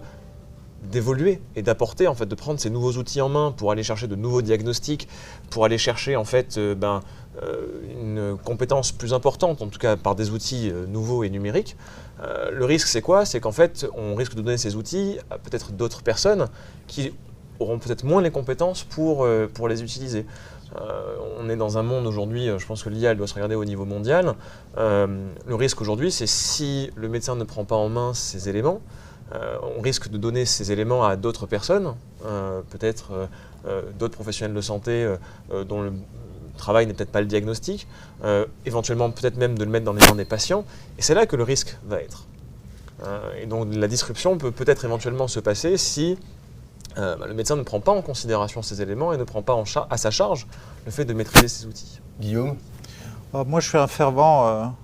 d'évoluer et d'apporter en fait, de prendre ces nouveaux outils en main pour aller chercher de nouveaux diagnostics, pour aller chercher en fait une compétence plus importante, en tout cas par des outils nouveaux et numériques, le risque c'est quoi? C'est qu'en fait on risque de donner ces outils à peut-être d'autres personnes qui auront peut-être moins les compétences pour les utiliser. On est dans un monde aujourd'hui, je pense que l'IA doit se regarder au niveau mondial. Le risque aujourd'hui, c'est si le médecin ne prend pas en main ces éléments, on risque de donner ces éléments à d'autres personnes, peut-être d'autres professionnels de santé dont le travail n'est peut-être pas le diagnostic, éventuellement peut-être même de le mettre dans les mains des patients, et c'est là que le risque va être. Et donc la disruption peut peut-être éventuellement se passer si le médecin ne prend pas en considération ces éléments et ne prend pas à sa charge le fait de maîtriser ces outils. Guillaume? Moi, je suis un fervent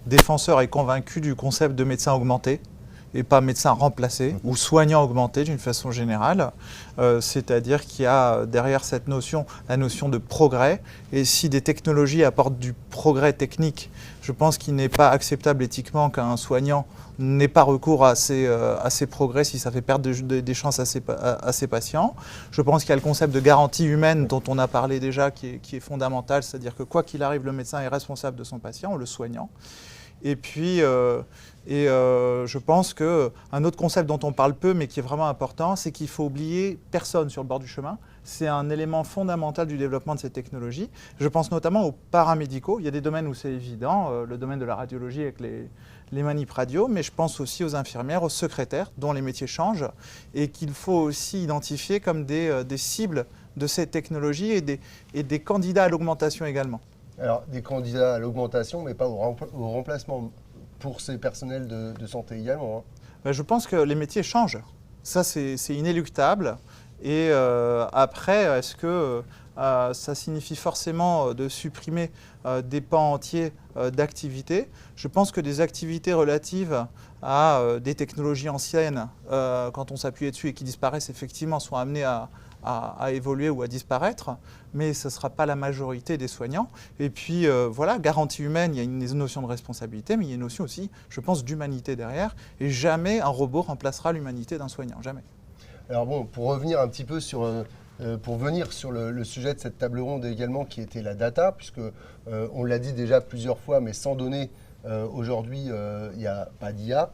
défenseur et convaincu du concept de médecin augmenté, et pas médecin remplacé ou soignant augmenté d'une façon générale. C'est-à-dire qu'il y a derrière cette notion la notion de progrès. Et si des technologies apportent du progrès technique, je pense qu'il n'est pas acceptable éthiquement qu'un soignant n'ait pas recours à ces progrès si ça fait perdre des chances à ses patients. Je pense qu'il y a le concept de garantie humaine dont on a parlé déjà qui est fondamental, c'est-à-dire que quoi qu'il arrive, le médecin est responsable de son patient, le soignant. Et puis, je pense qu'un autre concept dont on parle peu mais qui est vraiment important, c'est qu'il faut oublier personne sur le bord du chemin. C'est un élément fondamental du développement de ces technologies. Je pense notamment aux paramédicaux. Il y a des domaines où c'est évident, le domaine de la radiologie avec les manips radio, mais je pense aussi aux infirmières, aux secrétaires, dont les métiers changent, et qu'il faut aussi identifier comme des cibles de ces technologies et des candidats à l'augmentation également. Alors, des candidats à l'augmentation, mais pas au remplacement pour ces personnels de santé également. Hein. Ben, je pense que les métiers changent. Ça, c'est inéluctable. Et après, est-ce que ça signifie forcément de supprimer des pans entiers d'activités? Je pense que des activités relatives à des technologies anciennes, quand on s'appuie dessus et qui disparaissent, effectivement, sont amenées à évoluer ou à disparaître, mais ce ne sera pas la majorité des soignants. Et puis, voilà, garantie humaine, il y a une notion de responsabilité, mais il y a une notion aussi, je pense, d'humanité derrière. Et jamais un robot remplacera l'humanité d'un soignant, jamais. Alors bon, pour revenir un petit peu sur le sujet de cette table ronde également, qui était la data, puisque on l'a dit déjà plusieurs fois, mais sans données, aujourd'hui, il n'y a pas d'IA.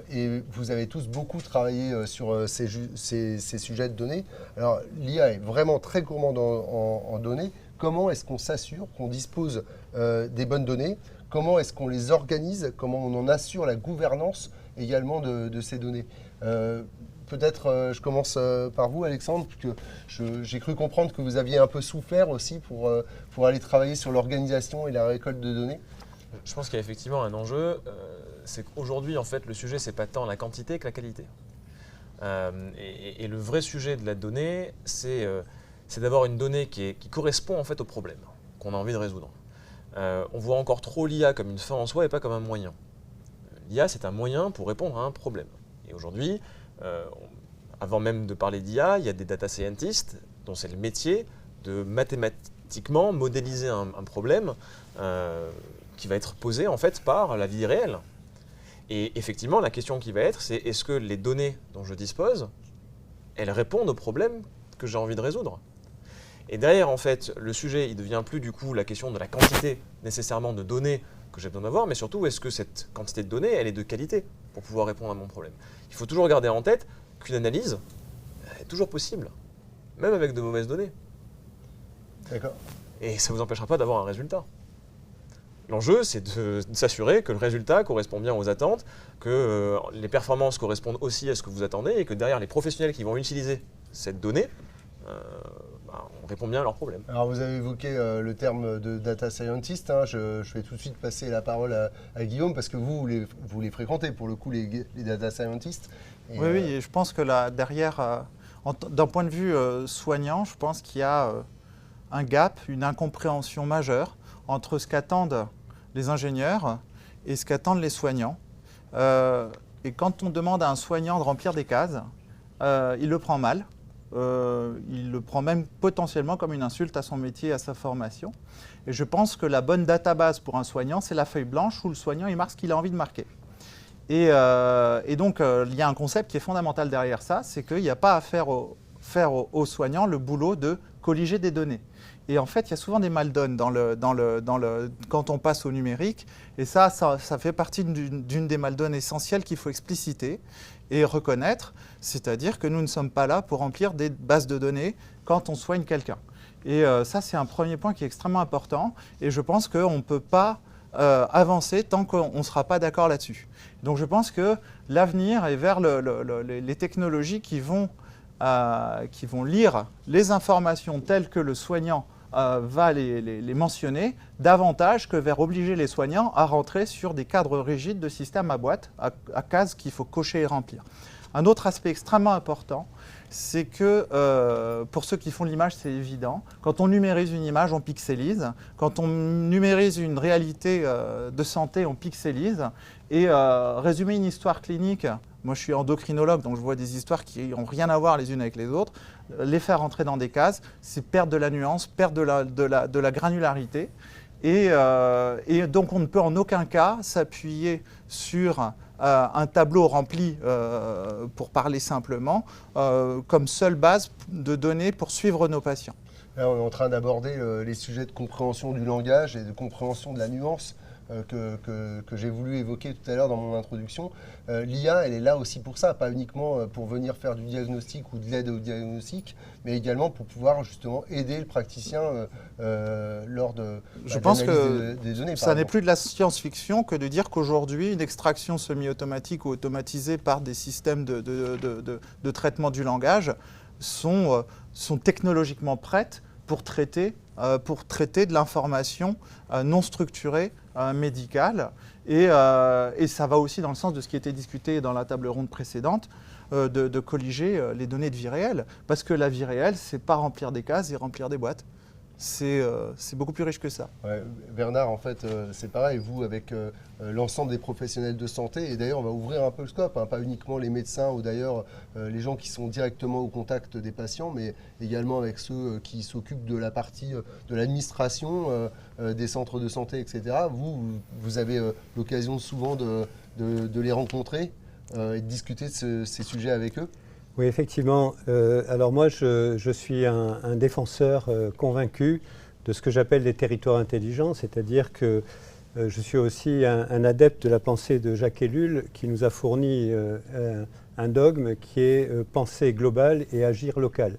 Et vous avez tous beaucoup travaillé sur ces sujets de données. Alors, l'IA est vraiment très gourmande en données. Comment est-ce qu'on s'assure qu'on dispose des bonnes données? Comment est-ce qu'on les organise? Comment on en assure la gouvernance également de ces données? Peut-être je commence par vous, Alexandre, puisque j'ai cru comprendre que vous aviez un peu souffert aussi pour aller travailler sur l'organisation et la récolte de données. Je pense qu'il y a effectivement un enjeu, c'est qu'aujourd'hui, en fait, le sujet, c'est pas tant la quantité que la qualité. Et le vrai sujet de la donnée, c'est d'avoir une donnée qui correspond en fait au problème qu'on a envie de résoudre. On voit encore trop l'IA comme une fin en soi et pas comme un moyen. L'IA, c'est un moyen pour répondre à un problème. Et aujourd'hui, avant même de parler d'IA, il y a des data scientists dont c'est le métier de mathématiquement modéliser un problème qui va être posé en fait par la vie réelle. Et effectivement, la question qui va être, c'est est-ce que les données dont je dispose, elles répondent aux problèmes que j'ai envie de résoudre? Et derrière, en fait, le sujet, il ne devient plus du coup la question de la quantité nécessairement de données que j'ai besoin d'avoir, mais surtout, est-ce que cette quantité de données, elle est de qualité pour pouvoir répondre à mon problème? Il faut toujours garder en tête qu'une analyse est toujours possible, même avec de mauvaises données. D'accord. Et ça ne vous empêchera pas d'avoir un résultat. L'enjeu, c'est de s'assurer que le résultat correspond bien aux attentes, que les performances correspondent aussi à ce que vous attendez et que derrière les professionnels qui vont utiliser cette donnée, on répond bien à leurs problèmes. Alors vous avez évoqué le terme de data scientist. Hein. Je vais tout de suite passer la parole à Guillaume parce que vous les fréquentez pour le coup, les data scientists. Et, oui, et je pense que là, derrière, d'un point de vue soignant, je pense qu'il y a un gap, une incompréhension majeure entre ce qu'attendent les ingénieurs et ce qu'attendent les soignants. Et quand on demande à un soignant de remplir des cases, il le prend mal. Il le prend même potentiellement comme une insulte à son métier et à sa formation. Et je pense que la bonne database pour un soignant, c'est la feuille blanche où le soignant il marque ce qu'il a envie de marquer. Et donc, il y a un concept qui est fondamental derrière ça, c'est qu'il n'y a pas à faire aux soignants le boulot de colliger des données. Et en fait, il y a souvent des mal-donnes quand on passe au numérique. Et ça fait partie d'une des mal-donnes essentielles qu'il faut expliciter et reconnaître. C'est-à-dire que nous ne sommes pas là pour remplir des bases de données quand on soigne quelqu'un. Et ça, c'est un premier point qui est extrêmement important. Et je pense qu'on ne peut pas avancer tant qu'on ne sera pas d'accord là-dessus. Donc je pense que l'avenir est vers les technologies qui vont lire les informations telles que le soignant va les mentionner davantage que vers obliger les soignants à rentrer sur des cadres rigides de système à boîte, à cases qu'il faut cocher et remplir. Un autre aspect extrêmement important, c'est que pour ceux qui font l'image, c'est évident. Quand on numérise une image, on pixelise. Quand on numérise une réalité de santé, on pixelise. Et résumer une histoire clinique, moi je suis endocrinologue, donc je vois des histoires qui n'ont rien à voir les unes avec les autres. Les faire rentrer dans des cases, c'est perdre de la nuance, perdre de la granularité. Et donc on ne peut en aucun cas s'appuyer sur un tableau rempli, pour parler simplement, comme seule base de données pour suivre nos patients. Là, on est en train d'aborder les sujets de compréhension du langage et de compréhension de la nuance que j'ai voulu évoquer tout à l'heure dans mon introduction. L'IA, elle est là aussi pour ça, pas uniquement pour venir faire du diagnostic ou de l'aide au diagnostic, mais également pour pouvoir justement aider le praticien lors de Je pense l'analyse que des données. ça n'est plus de la science-fiction que de dire qu'aujourd'hui, une extraction semi-automatique ou automatisée par des systèmes de traitement du langage sont technologiquement prêtes pour traiter de l'information non structurée médicale. Et ça va aussi dans le sens de ce qui était discuté dans la table ronde précédente, de colliger les données de vie réelle. Parce que la vie réelle, ce n'est pas remplir des cases et remplir des boîtes. C'est beaucoup plus riche que ça. Ouais, Bernard, en fait, c'est pareil, vous, avec l'ensemble des professionnels de santé, et d'ailleurs, on va ouvrir un peu le scope, hein, pas uniquement les médecins ou d'ailleurs les gens qui sont directement au contact des patients, mais également avec ceux qui s'occupent de la partie de l'administration des centres de santé, etc. Vous avez l'occasion souvent de les rencontrer et de discuter de ces sujets avec eux. Oui, effectivement. Alors moi, je suis un défenseur convaincu de ce que j'appelle les territoires intelligents, c'est-à-dire que je suis aussi un adepte de la pensée de Jacques Ellul qui nous a fourni un dogme qui est penser global et agir local.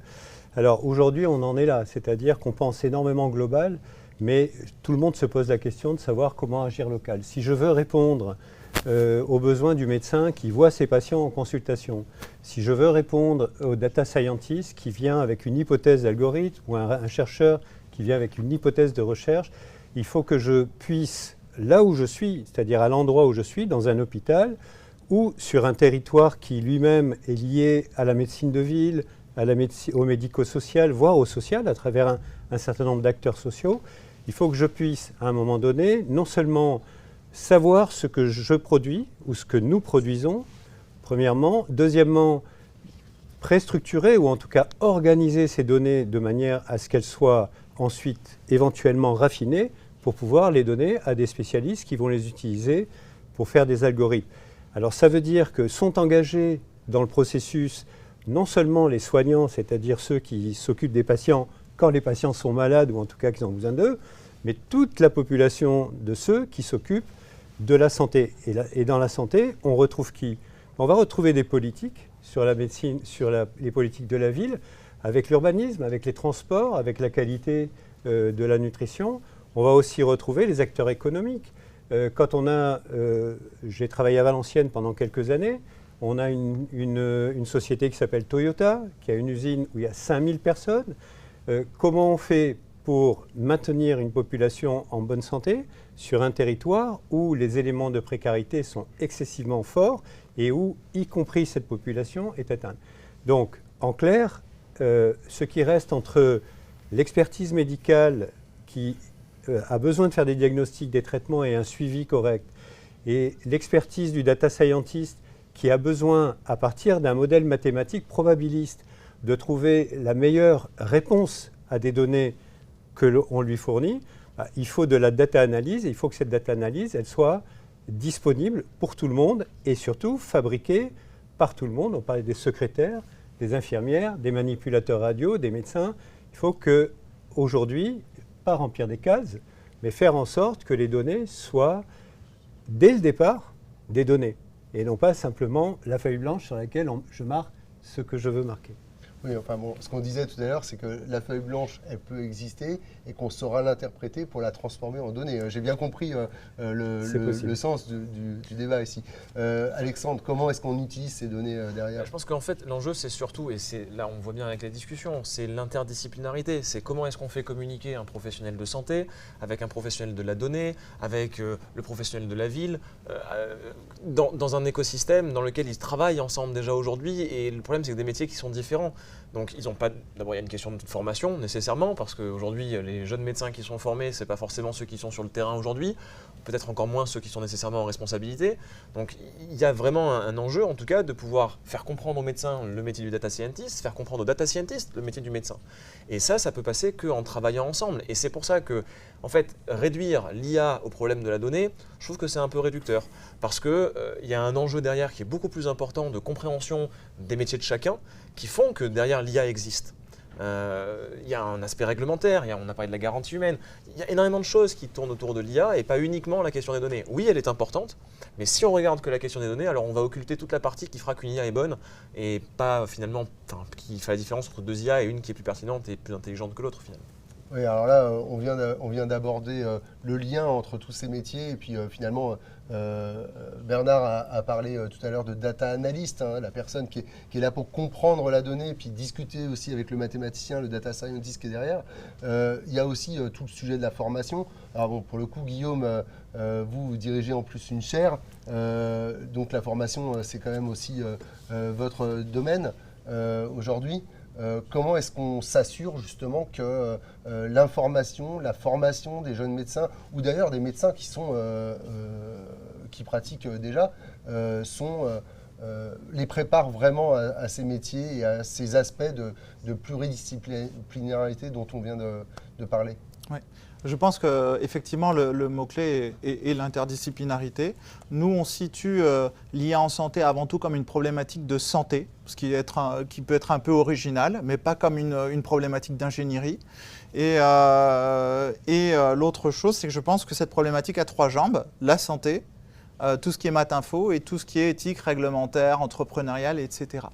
Alors aujourd'hui, on en est là, c'est-à-dire qu'on pense énormément global, mais tout le monde se pose la question de savoir comment agir local. Si je veux répondre aux besoins du médecin qui voit ses patients en consultation, si je veux répondre au data scientist qui vient avec une hypothèse d'algorithme ou un chercheur qui vient avec une hypothèse de recherche, il faut que je puisse, là où je suis, c'est-à-dire à l'endroit où je suis, dans un hôpital ou sur un territoire qui lui-même est lié à la médecine de ville, au médico-social, voire au social, à travers un certain nombre d'acteurs sociaux, il faut que je puisse, à un moment donné, non seulement savoir ce que je produis ou ce que nous produisons, premièrement. Deuxièmement, préstructurer ou en tout cas organiser ces données de manière à ce qu'elles soient ensuite éventuellement raffinées pour pouvoir les donner à des spécialistes qui vont les utiliser pour faire des algorithmes. Alors ça veut dire que sont engagés dans le processus non seulement les soignants, c'est-à-dire ceux qui s'occupent des patients quand les patients sont malades ou en tout cas qu'ils ont besoin d'eux, mais toute la population de ceux qui s'occupent de la santé. Et dans la santé, on retrouve qui? On va retrouver des politiques sur la médecine, sur les politiques de la ville, avec l'urbanisme, avec les transports, avec la qualité de la nutrition. On va aussi retrouver les acteurs économiques. Quand on a, j'ai travaillé à Valenciennes pendant quelques années, on a une société qui s'appelle Toyota, qui a une usine où il y a 5000 personnes. Comment on fait pour maintenir une population en bonne santé sur un territoire où les éléments de précarité sont excessivement forts et où, y compris cette population, est atteinte. Donc, en clair, ce qui reste entre l'expertise médicale qui a besoin de faire des diagnostics, des traitements et un suivi correct, et l'expertise du data scientist qui a besoin, à partir d'un modèle mathématique probabiliste, de trouver la meilleure réponse à des données qu'on lui fournit, il faut de la data analyse et il faut que cette data analyse elle soit disponible pour tout le monde et surtout fabriquée par tout le monde. On parlait des secrétaires, des infirmières, des manipulateurs radio, des médecins. Il faut qu'aujourd'hui, pas remplir des cases, mais faire en sorte que les données soient, dès le départ, des données et non pas simplement la feuille blanche sur laquelle je marque ce que je veux marquer. Oui, enfin bon, ce qu'on disait tout à l'heure, c'est que la feuille blanche, elle peut exister et qu'on saura l'interpréter pour la transformer en données. J'ai bien compris le sens du débat ici. Alexandre, comment est-ce qu'on utilise ces données derrière? Je pense qu'en fait, l'enjeu, c'est surtout, et là on voit bien avec les discussions, c'est l'interdisciplinarité. C'est comment est-ce qu'on fait communiquer un professionnel de santé avec un professionnel de la donnée, avec le professionnel de la ville, dans un écosystème dans lequel ils travaillent ensemble déjà aujourd'hui. Et le problème, c'est que des métiers qui sont différents. Donc, ils ont pas. D'abord, il y a une question de formation nécessairement, parce qu'aujourd'hui, les jeunes médecins qui sont formés, ce n'est pas forcément ceux qui sont sur le terrain aujourd'hui, peut-être encore moins ceux qui sont nécessairement en responsabilité. Donc, il y a vraiment un enjeu, en tout cas, de pouvoir faire comprendre aux médecins le métier du data scientist, faire comprendre aux data scientists le métier du médecin. Et ça peut passer qu'en travaillant ensemble. Et c'est pour ça que, en fait, réduire l'IA au problème de la donnée, je trouve que c'est un peu réducteur, parce qu'il y a un enjeu derrière qui est beaucoup plus important de compréhension des métiers de chacun, qui font que derrière l'IA existe. Il y a un aspect réglementaire, on a parlé de la garantie humaine, il y a énormément de choses qui tournent autour de l'IA et pas uniquement la question des données. Oui, elle est importante, mais si on regarde que la question des données, alors on va occulter toute la partie qui fera qu'une IA est bonne et pas finalement qui fait la différence entre deux IA et une qui est plus pertinente et plus intelligente que l'autre finalement. Oui, alors là, on vient d'aborder le lien entre tous ces métiers et puis finalement, Bernard a parlé tout à l'heure de data analyst, hein, la personne qui est là pour comprendre la donnée et puis discuter aussi avec le mathématicien, le data scientist qui est derrière. Il y a aussi tout le sujet de la formation. Alors bon, pour le coup, Guillaume, vous dirigez en plus une chaire, donc la formation, c'est quand même aussi votre domaine aujourd'hui. Comment est-ce qu'on s'assure justement que l'information, la formation des jeunes médecins, ou d'ailleurs des médecins qui pratiquent déjà, les préparent vraiment à ces métiers et à ces aspects de pluridisciplinarité dont on vient de parler? Ouais. Je pense qu'effectivement, le mot-clé est l'interdisciplinarité. Nous, on situe l'IA en santé avant tout comme une problématique de santé, ce qui peut être un peu original, mais pas comme une problématique d'ingénierie. Et l'autre chose, c'est que je pense que cette problématique a trois jambes: la santé, tout ce qui est maths-info et tout ce qui est éthique, réglementaire, entrepreneuriale, etc.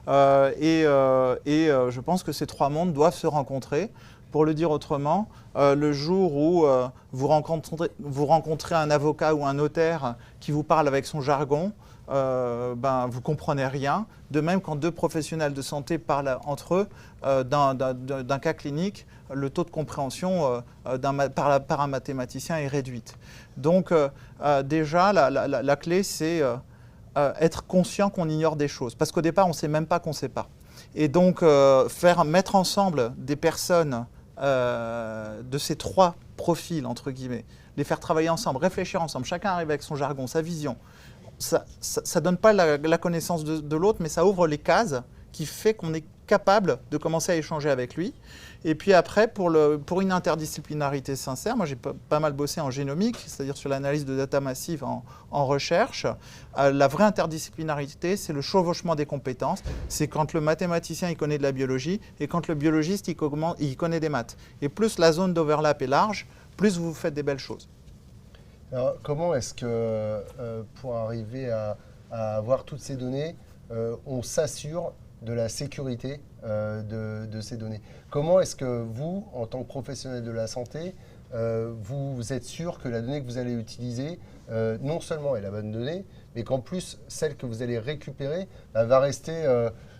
Je pense que ces trois mondes doivent se rencontrer. Pour le dire autrement, le jour où vous rencontrez un avocat ou un notaire qui vous parle avec son jargon, vous ne comprenez rien. De même, quand deux professionnels de santé parlent entre eux d'un cas clinique, le taux de compréhension par un mathématicien est réduit. Donc déjà, la clé, c'est être conscient qu'on ignore des choses. Parce qu'au départ, on ne sait même pas qu'on ne sait pas. Et donc, mettre ensemble des personnes de ces trois profils, entre guillemets, les faire travailler ensemble, réfléchir ensemble, chacun arrive avec son jargon, sa vision. Ça ne donne pas la connaissance de l'autre, mais ça ouvre les cases qui fait qu'on est capable de commencer à échanger avec lui. Et puis après, pour une interdisciplinarité sincère, moi j'ai pas mal bossé en génomique, c'est-à-dire sur l'analyse de data massive en recherche. La vraie interdisciplinarité, c'est le chevauchement des compétences. C'est quand le mathématicien il connaît de la biologie et quand le biologiste il connaît des maths. Et plus la zone d'overlap est large, plus vous faites des belles choses. Alors, comment est-ce que, pour arriver à avoir toutes ces données, on s'assure de la sécurité de ces données? Comment est-ce que vous, en tant que professionnel de la santé, vous êtes sûr que la donnée que vous allez utiliser, non seulement est la bonne donnée, mais qu'en plus, celle que vous allez récupérer va rester,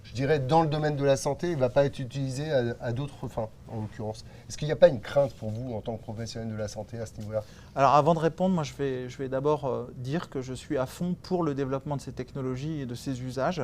je dirais, dans le domaine de la santé et ne va pas être utilisée à d'autres fins, en l'occurrence? Est-ce qu'il n'y a pas une crainte pour vous, en tant que professionnel de la santé, à ce niveau-là? Alors, avant de répondre, moi, je vais d'abord dire que je suis à fond pour le développement de ces technologies et de ces usages,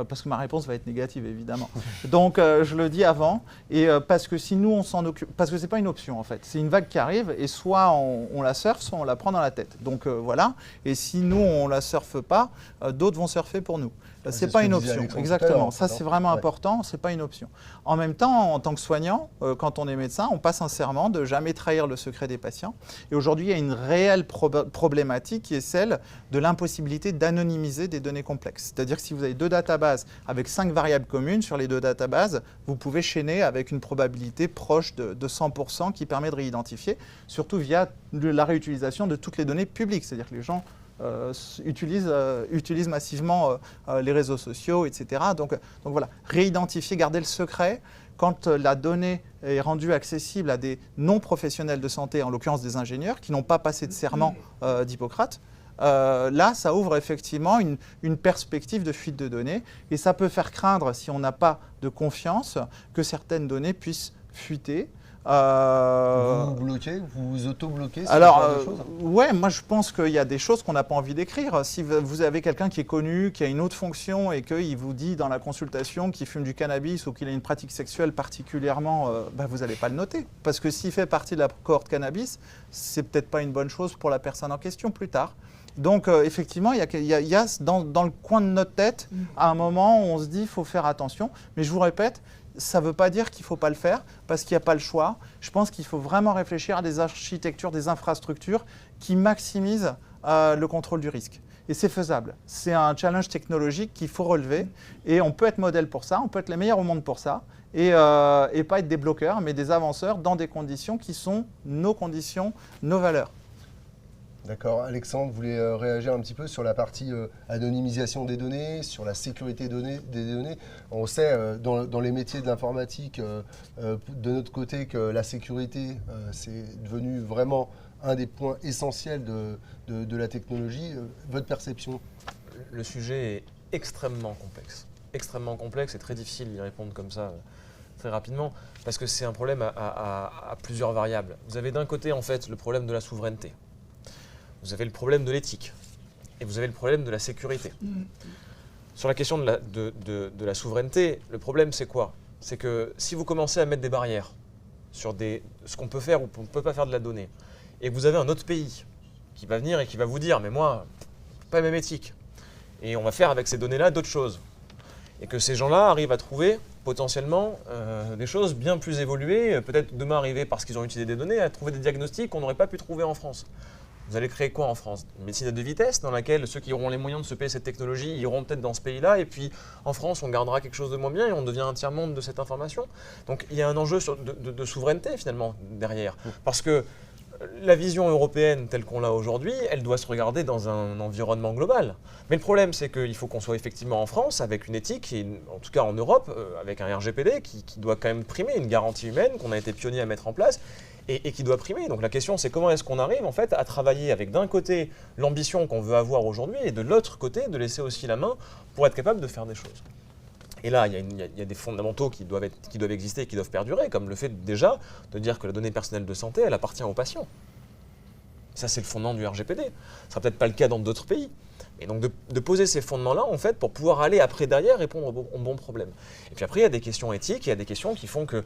parce que ma réponse va être négative, évidemment. Donc, je le dis avant, et parce que si nous, on s'en occupe, parce que ce n'est pas une option, en fait. C'est une vague qui arrive, et soit on la surfe, soit on la prend dans la tête. Donc, voilà. Et si nous, on ne la surfe pas, d'autres vont surfer pour nous. Ce n'est pas une option, exactement. Ça, c'est vraiment important, ce n'est pas une option. En même temps, en tant que soignant, quand on est médecin, on passe un serment de jamais trahir le secret des patients. Et aujourd'hui, il y a une réelle problématique qui est celle de l'impossibilité d'anonymiser des données complexes. C'est-à-dire que si vous avez deux databases avec 5 variables communes, sur les deux databases, vous pouvez chaîner avec une probabilité proche de 100% qui permet de réidentifier, surtout via la réutilisation de toutes les données publiques. C'est-à-dire que les gens utilisent massivement les réseaux sociaux, etc. Donc voilà, réidentifier, garder le secret. Quand la donnée est rendue accessible à des non-professionnels de santé, en l'occurrence des ingénieurs, qui n'ont pas passé de serment d'Hippocrate, là, ça ouvre effectivement une perspective de fuite de données. Et ça peut faire craindre, si on n'a pas de confiance, que certaines données puissent fuiter. Vous bloquez, vous auto-bloquez Alors, ouais, moi je pense qu'il y a des choses qu'on n'a pas envie d'écrire. Si vous avez quelqu'un qui est connu, qui a une autre fonction et qu'il vous dit dans la consultation qu'il fume du cannabis ou qu'il a une pratique sexuelle particulièrement, vous n'allez pas le noter. Parce que s'il fait partie de la cohorte cannabis, c'est peut-être pas une bonne chose pour la personne en question plus tard. Donc effectivement, il y a dans le coin de notre tête, à un moment où on se dit qu'il faut faire attention. Mais je vous répète, ça ne veut pas dire qu'il ne faut pas le faire, parce qu'il n'y a pas le choix. Je pense qu'il faut vraiment réfléchir à des architectures, des infrastructures qui maximisent le contrôle du risque. Et c'est faisable. C'est un challenge technologique qu'il faut relever. Et on peut être modèle pour ça, on peut être les meilleurs au monde pour ça. Et pas être des bloqueurs, mais des avanceurs dans des conditions qui sont nos conditions, nos valeurs. D'accord. Alexandre, vous voulez réagir un petit peu sur la partie anonymisation des données, sur la sécurité des données. On sait dans les métiers de l'informatique, de notre côté, que la sécurité, c'est devenu vraiment un des points essentiels de la technologie. Votre perception? Le sujet est extrêmement complexe et très difficile d'y répondre comme ça très rapidement, parce que c'est un problème à plusieurs variables. Vous avez d'un côté en fait le problème de la souveraineté. Vous avez le problème de l'éthique et vous avez le problème de la sécurité. Sur la question de la souveraineté, le problème c'est quoi? C'est que si vous commencez à mettre des barrières sur ce qu'on peut faire ou on ne peut pas faire de la donnée, et que vous avez un autre pays qui va venir et qui va vous dire « mais moi, pas la même éthique, et on va faire avec ces données-là d'autres choses », et que ces gens-là arrivent à trouver potentiellement des choses bien plus évoluées, peut-être demain arriver parce qu'ils ont utilisé des données, à trouver des diagnostics qu'on n'aurait pas pu trouver en France. Vous allez créer quoi en France? Une médecine à deux vitesses dans laquelle ceux qui auront les moyens de se payer cette technologie iront peut-être dans ce pays-là, et puis en France on gardera quelque chose de moins bien et on devient un tiers-monde de cette information. Donc il y a un enjeu de souveraineté finalement derrière. Parce que la vision européenne telle qu'on l'a aujourd'hui, elle doit se regarder dans un environnement global. Mais le problème c'est qu'il faut qu'on soit effectivement en France avec une éthique, et en tout cas en Europe, avec un RGPD qui doit quand même primer, une garantie humaine qu'on a été pionnier à mettre en place. Et qui doit primer. Donc la question c'est comment est-ce qu'on arrive en fait à travailler avec d'un côté l'ambition qu'on veut avoir aujourd'hui et de l'autre côté de laisser aussi la main pour être capable de faire des choses. Et là il y a des fondamentaux qui doivent exister et qui doivent perdurer, comme le fait déjà de dire que la donnée personnelle de santé elle appartient aux patients. Ça c'est le fondement du RGPD. Ce ne sera peut-être pas le cas dans d'autres pays. Et donc de poser ces fondements-là en fait pour pouvoir aller après derrière répondre aux bons problèmes. Et puis après il y a des questions éthiques, il y a des questions qui font que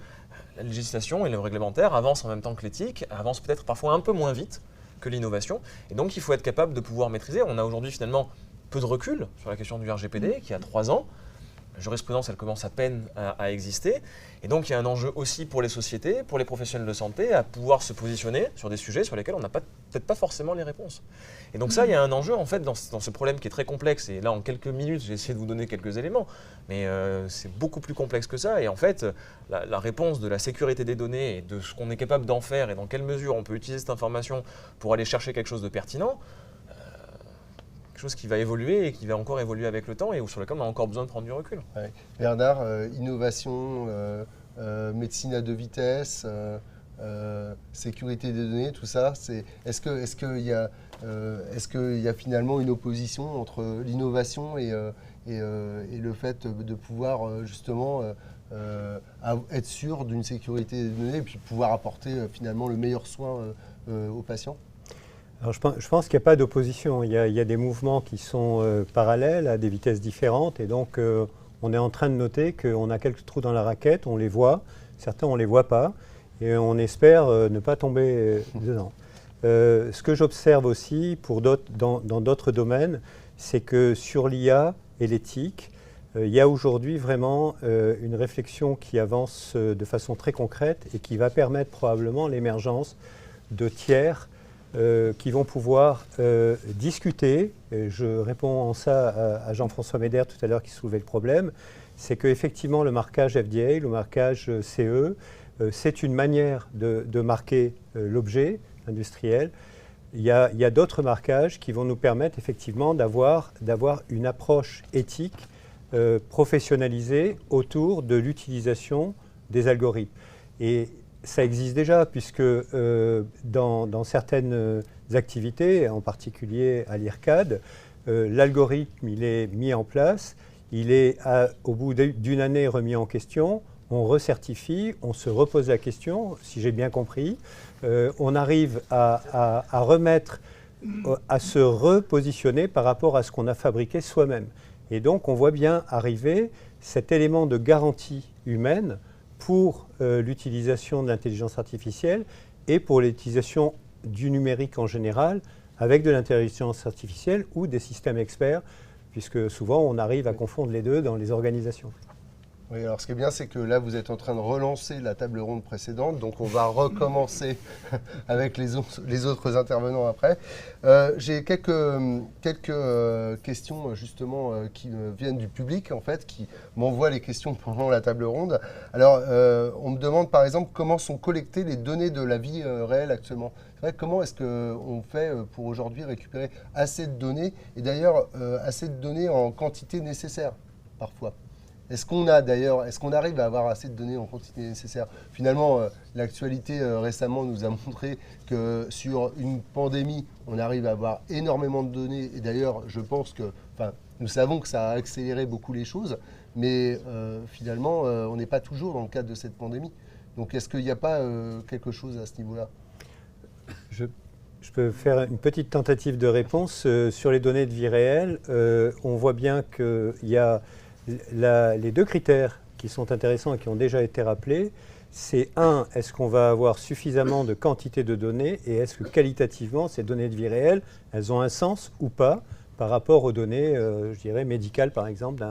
la législation et le réglementaire avancent en même temps que l'éthique, avancent peut-être parfois un peu moins vite que l'innovation. Et donc il faut être capable de pouvoir maîtriser. On a aujourd'hui finalement peu de recul sur la question du RGPD qui a 3 ans. La jurisprudence, elle commence à peine à exister. Et donc, il y a un enjeu aussi pour les sociétés, pour les professionnels de santé, à pouvoir se positionner sur des sujets sur lesquels on n'a peut-être pas forcément les réponses. Et donc ça, il y a un enjeu en fait dans ce problème qui est très complexe. Et là, en quelques minutes, j'ai essayé de vous donner quelques éléments. Mais c'est beaucoup plus complexe que ça. Et en fait, la réponse de la sécurité des données et de ce qu'on est capable d'en faire et dans quelle mesure on peut utiliser cette information pour aller chercher quelque chose de pertinent, quelque chose qui va évoluer et qui va encore évoluer avec le temps et sur lequel on a encore besoin de prendre du recul. Ouais. Bernard, innovation, médecine à deux vitesses, sécurité des données, tout ça, est-ce qu'il y a finalement une opposition entre l'innovation et le fait de pouvoir justement être sûr d'une sécurité des données et puis pouvoir apporter finalement le meilleur soin aux patients? Alors je pense qu'il n'y a pas d'opposition. Il y a des mouvements qui sont parallèles à des vitesses différentes. Et donc, on est en train de noter qu'on a quelques trous dans la raquette, on les voit. Certains, on ne les voit pas. Et on espère ne pas tomber dedans. Ce que j'observe aussi dans d'autres domaines, c'est que sur l'IA et l'éthique, il y a aujourd'hui vraiment une réflexion qui avance de façon très concrète et qui va permettre probablement l'émergence de tiers qui vont pouvoir discuter. Et je réponds en ça à Jean-François Méder tout à l'heure qui soulevait le problème, c'est qu'effectivement le marquage FDA, le marquage CE, c'est une manière de marquer l'objet industriel il y a d'autres marquages qui vont nous permettre effectivement d'avoir une approche éthique professionnalisée autour de l'utilisation des algorithmes. Et ça existe déjà, puisque dans certaines activités, en particulier à l'IRCAD, l'algorithme il est mis en place, il est au bout d'une année remis en question, on recertifie, on se repose la question, si j'ai bien compris, on arrive à remettre, à se repositionner par rapport à ce qu'on a fabriqué soi-même. Et donc on voit bien arriver cet élément de garantie humaine pour l'utilisation de l'intelligence artificielle et pour l'utilisation du numérique en général avec de l'intelligence artificielle ou des systèmes experts, puisque souvent on arrive à confondre les deux dans les organisations. Oui, alors ce qui est bien, c'est que là, vous êtes en train de relancer la table ronde précédente, donc on va recommencer avec les autres intervenants après. J'ai quelques questions, justement, qui viennent du public, en fait, qui m'envoient les questions pendant la table ronde. Alors, on me demande, par exemple, comment sont collectées les données de la vie réelle actuellement. C'est vrai, comment est-ce qu'on fait pour aujourd'hui récupérer assez de données, et d'ailleurs, assez de données en quantité nécessaire, parfois? Est-ce qu'on arrive à avoir assez de données en quantité nécessaire? Finalement, l'actualité récemment nous a montré que sur une pandémie, on arrive à avoir énormément de données. Et d'ailleurs, je pense que, nous savons que ça a accéléré beaucoup les choses, mais finalement, on n'est pas toujours dans le cadre de cette pandémie. Donc, est-ce qu'il n'y a pas quelque chose à ce niveau-là? Je peux faire une petite tentative de réponse sur les données de vie réelle. On voit bien qu'il y a les deux critères qui sont intéressants et qui ont déjà été rappelés, c'est est-ce qu'on va avoir suffisamment de quantité de données et est-ce que qualitativement ces données de vie réelle, elles ont un sens ou pas par rapport aux données, je dirais, médicales par exemple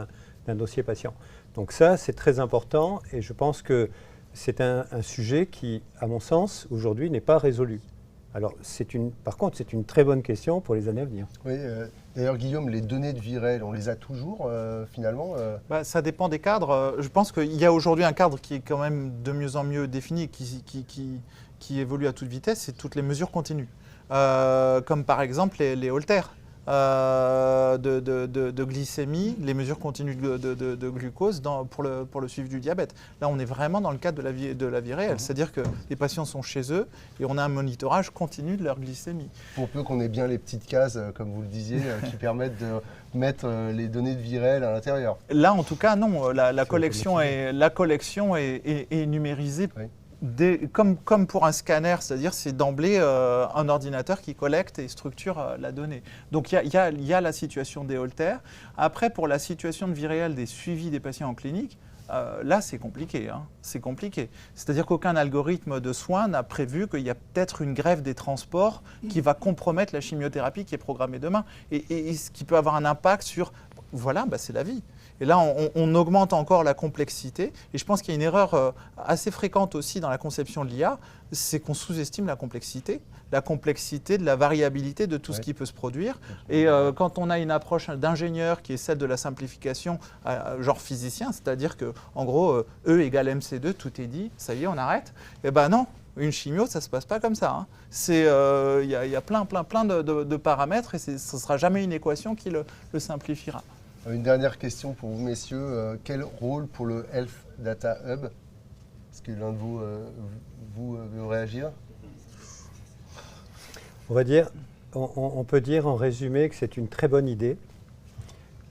d'un dossier patient. Donc ça, c'est très important et je pense que c'est un sujet qui, à mon sens, aujourd'hui n'est pas résolu. Alors, par contre, c'est une très bonne question pour les années à venir. Oui, d'ailleurs, Guillaume, les données de vie réelle, on les a toujours, finalement Ça dépend des cadres. Je pense qu'il y a aujourd'hui un cadre qui est quand même de mieux en mieux défini, qui évolue à toute vitesse, c'est toutes les mesures continues. Comme par exemple les holters de glycémie, les mesures continues de glucose pour le suivi du diabète. Là, on est vraiment dans le cadre de la vie réelle, c'est-à-dire que les patients sont chez eux et on a un monitorage continu de leur glycémie. Pour peu qu'on ait bien les petites cases, comme vous le disiez, qui permettent de mettre les données de vie réelle à l'intérieur. Là, en tout cas, non. La collection est numérisée. Oui. Comme pour un scanner, c'est-à-dire c'est d'emblée un ordinateur qui collecte et structure la donnée. Donc il y a la situation des holters. Après, pour la situation de vie réelle des suivis des patients en clinique, là c'est compliqué. C'est compliqué. C'est-à-dire qu'aucun algorithme de soins n'a prévu qu'il y a peut-être une grève des transports qui va compromettre la chimiothérapie qui est programmée demain et ce qui peut avoir un impact sur... Voilà, c'est la vie. Et là, on augmente encore la complexité. Et je pense qu'il y a une erreur assez fréquente aussi dans la conception de l'IA, c'est qu'on sous-estime la complexité de la variabilité de tout ce qui peut se produire. Et quand on a une approche d'ingénieur qui est celle de la simplification, genre physicien, c'est-à-dire qu'en gros, E égale MC2, tout est dit, ça y est, on arrête. Eh bien non, une chimio, ça ne se passe pas comme ça. Il y a plein de paramètres et ce ne sera jamais une équation qui le simplifiera. Une dernière question pour vous, messieurs. Quel rôle pour le Health Data Hub? Est-ce que l'un de vous veut réagir? On peut dire en résumé que c'est une très bonne idée.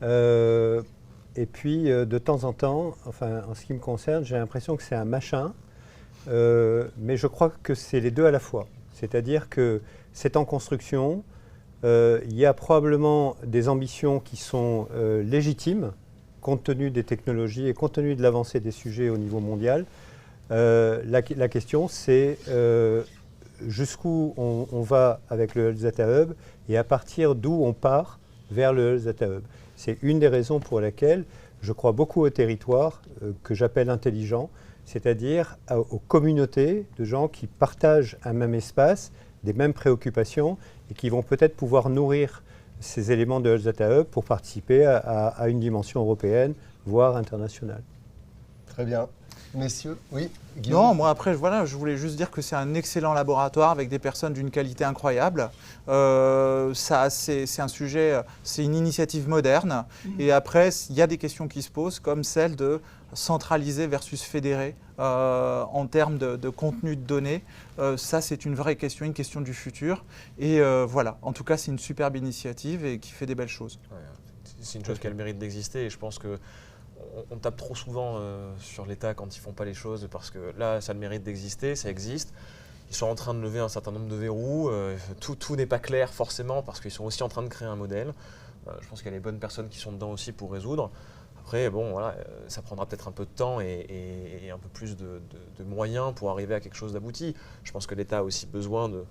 Et puis, de temps en temps, enfin, en ce qui me concerne, j'ai l'impression que c'est un machin, mais je crois que c'est les deux à la fois. C'est-à-dire que c'est en construction. Il y a probablement des ambitions qui sont légitimes, compte tenu des technologies et compte tenu de l'avancée des sujets au niveau mondial. La question, c'est jusqu'où on va avec le Health Data Hub et à partir d'où on part vers le Health Data Hub. C'est une des raisons pour laquelle je crois beaucoup aux territoires que j'appelle intelligents, c'est-à-dire aux communautés de gens qui partagent un même espace, des mêmes préoccupations et qui vont peut-être pouvoir nourrir ces éléments de Health Data Hub pour participer à une dimension européenne, voire internationale. Très bien. messieurs. Oui, Guillaume. Non, moi après, voilà, je voulais juste dire que c'est un excellent laboratoire avec des personnes d'une qualité incroyable. C'est un sujet, c'est une initiative moderne. Et après, il y a des questions qui se posent, comme celle de centraliser versus fédérer en termes de contenu de données. Ça, c'est une vraie question, une question du futur. Et voilà, en tout cas, c'est une superbe initiative et qui fait des belles choses. Ouais, c'est une chose qui a le mérite d'exister et je pense que on tape trop souvent sur l'État quand ils ne font pas les choses parce que là, ça a le mérite d'exister, ça existe. Ils sont en train de lever un certain nombre de verrous. Tout n'est pas clair forcément parce qu'ils sont aussi en train de créer un modèle. Je pense qu'il y a les bonnes personnes qui sont dedans aussi pour résoudre. Après, bon, voilà, ça prendra peut-être un peu de temps et un peu plus de moyens pour arriver à quelque chose d'abouti. Je pense que l'État a aussi besoin de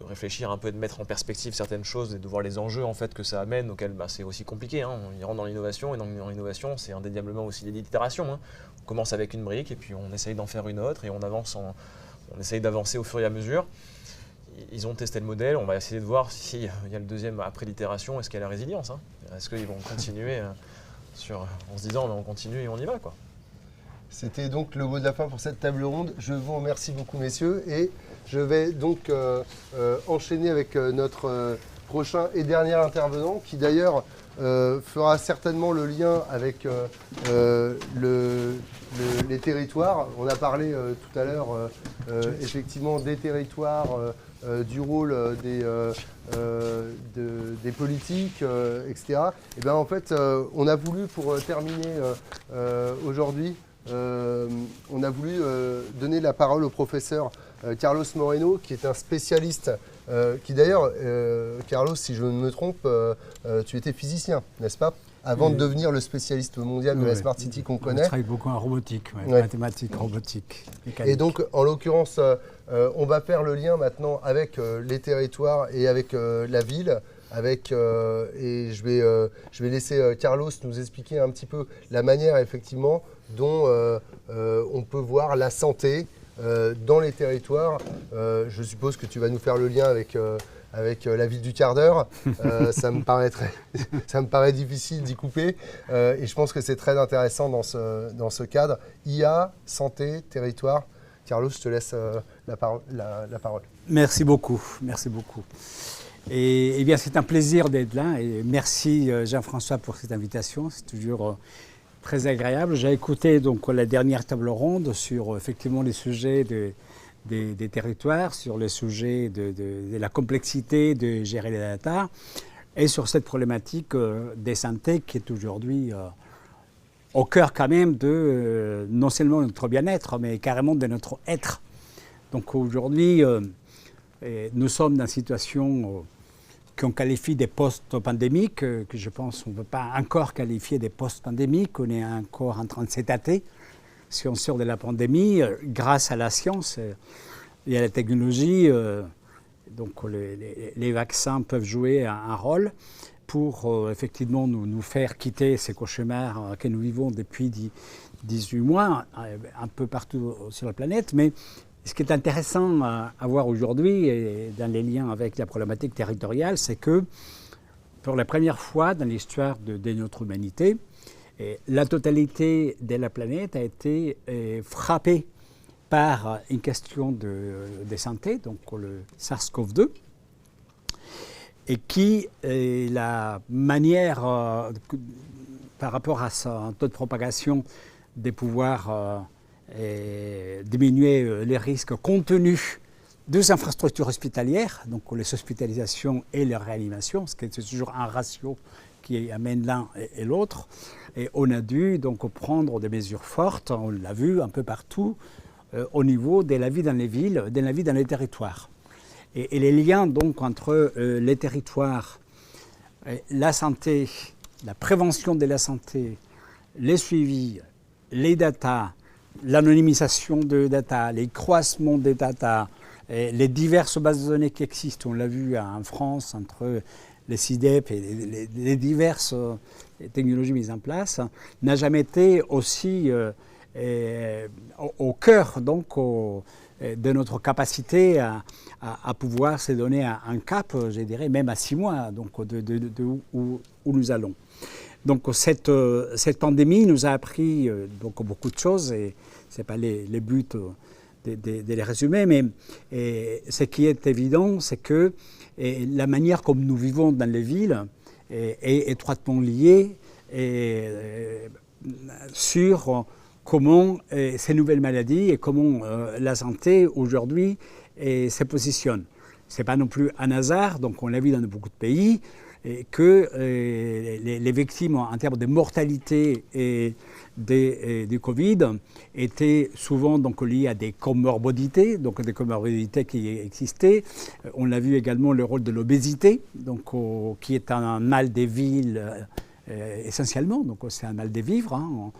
réfléchir un peu et de mettre en perspective certaines choses et de voir les enjeux en fait, que ça amène, auxquels c'est aussi compliqué. Hein. On rentre dans l'innovation et dans l'innovation, c'est indéniablement aussi l'itération. Hein. On commence avec une brique et puis on essaye d'en faire une autre et on essaye d'avancer au fur et à mesure. Ils ont testé le modèle, on va essayer de voir s'il y a le deuxième après l'itération, est-ce qu'il y a la résilience, hein. Est-ce qu'ils vont continuer en se disant on continue et on y va, quoi. C'était donc le mot de la fin pour cette table ronde. Je vous remercie beaucoup, messieurs. Et je vais donc enchaîner avec notre prochain et dernier intervenant, qui d'ailleurs fera certainement le lien avec les territoires. On a parlé tout à l'heure effectivement des territoires, du rôle des politiques, etc. Et bien en fait, on a voulu, pour terminer aujourd'hui, on a voulu donner la parole au professeur Carlos Moreno, qui est un spécialiste, qui d'ailleurs, Carlos, si je ne me trompe, tu étais physicien, n'est-ce pas? Avant de devenir le spécialiste mondial de la Smart City qu'on connaît. Je travaille beaucoup en robotique, mathématiques, robotique, mécanique. Et donc, en l'occurrence, on va faire le lien maintenant avec les territoires et avec la ville. Et je vais laisser Carlos nous expliquer un petit peu la manière, effectivement, dont on peut voir la santé dans les territoires. Je suppose que tu vas nous faire le lien avec la ville du quart d'heure. Ça me paraît difficile d'y couper. Et je pense que c'est très intéressant dans ce cadre. IA, santé, territoire. Carlos, je te laisse la parole. Merci beaucoup, merci beaucoup. Et bien, c'est un plaisir d'être là. Et merci Jean-François pour cette invitation. C'est toujours très agréable. J'ai écouté donc la dernière table ronde sur effectivement les sujets des territoires, sur le sujet de la complexité de gérer les data et sur cette problématique des santé qui est aujourd'hui au cœur quand même de non seulement notre bien-être, mais carrément de notre être. Donc aujourd'hui, nous sommes dans une situation qu'on qualifie des post-pandémiques, que je pense qu'on ne peut pas encore qualifier des post-pandémiques, on est encore en train de s'étater. Si on sort de la pandémie, grâce à la science et à la technologie, donc les vaccins peuvent jouer un rôle pour effectivement nous faire quitter ces cauchemars que nous vivons depuis 18 mois, un peu partout sur la planète. Mais ce qui est intéressant à voir aujourd'hui, et dans les liens avec la problématique territoriale, c'est que pour la première fois dans l'histoire de notre humanité, la totalité de la planète a été frappée par une question de santé, donc le SARS-CoV-2, et qui est la manière, par rapport à son taux de propagation, de pouvoir diminuer les risques compte tenu des infrastructures hospitalières, donc les hospitalisations et les réanimations, parce que c'est toujours un ratio qui amène l'un et l'autre. Et on a dû donc prendre des mesures fortes, on l'a vu un peu partout, au niveau de la vie dans les villes, de la vie dans les territoires. Et les liens donc entre les territoires, la santé, la prévention de la santé, les suivis, les data, l'anonymisation de data, les croisements des data, les diverses bases de données qui existent, on l'a vu en France entre les CIDEP et les diverses technologies mises en place, n'a jamais été aussi au cœur donc, de notre capacité à pouvoir se donner un cap, je dirais, même à 6 mois donc, où nous allons. Donc cette pandémie nous a appris donc beaucoup de choses, et ce n'est pas les buts de les résumer, mais ce qui est évident, c'est que la manière comme nous vivons dans les villes est étroitement liée sur comment ces nouvelles maladies et comment la santé aujourd'hui se positionne. Ce n'est pas non plus un hasard, donc on l'a vu dans beaucoup de pays, que les victimes en termes de mortalité du Covid étaient souvent donc liées à des comorbidités, donc des comorbidités qui existaient. On a vu également le rôle de l'obésité, donc qui est un mal des villes essentiellement, donc c'est un mal des vivres. Hein.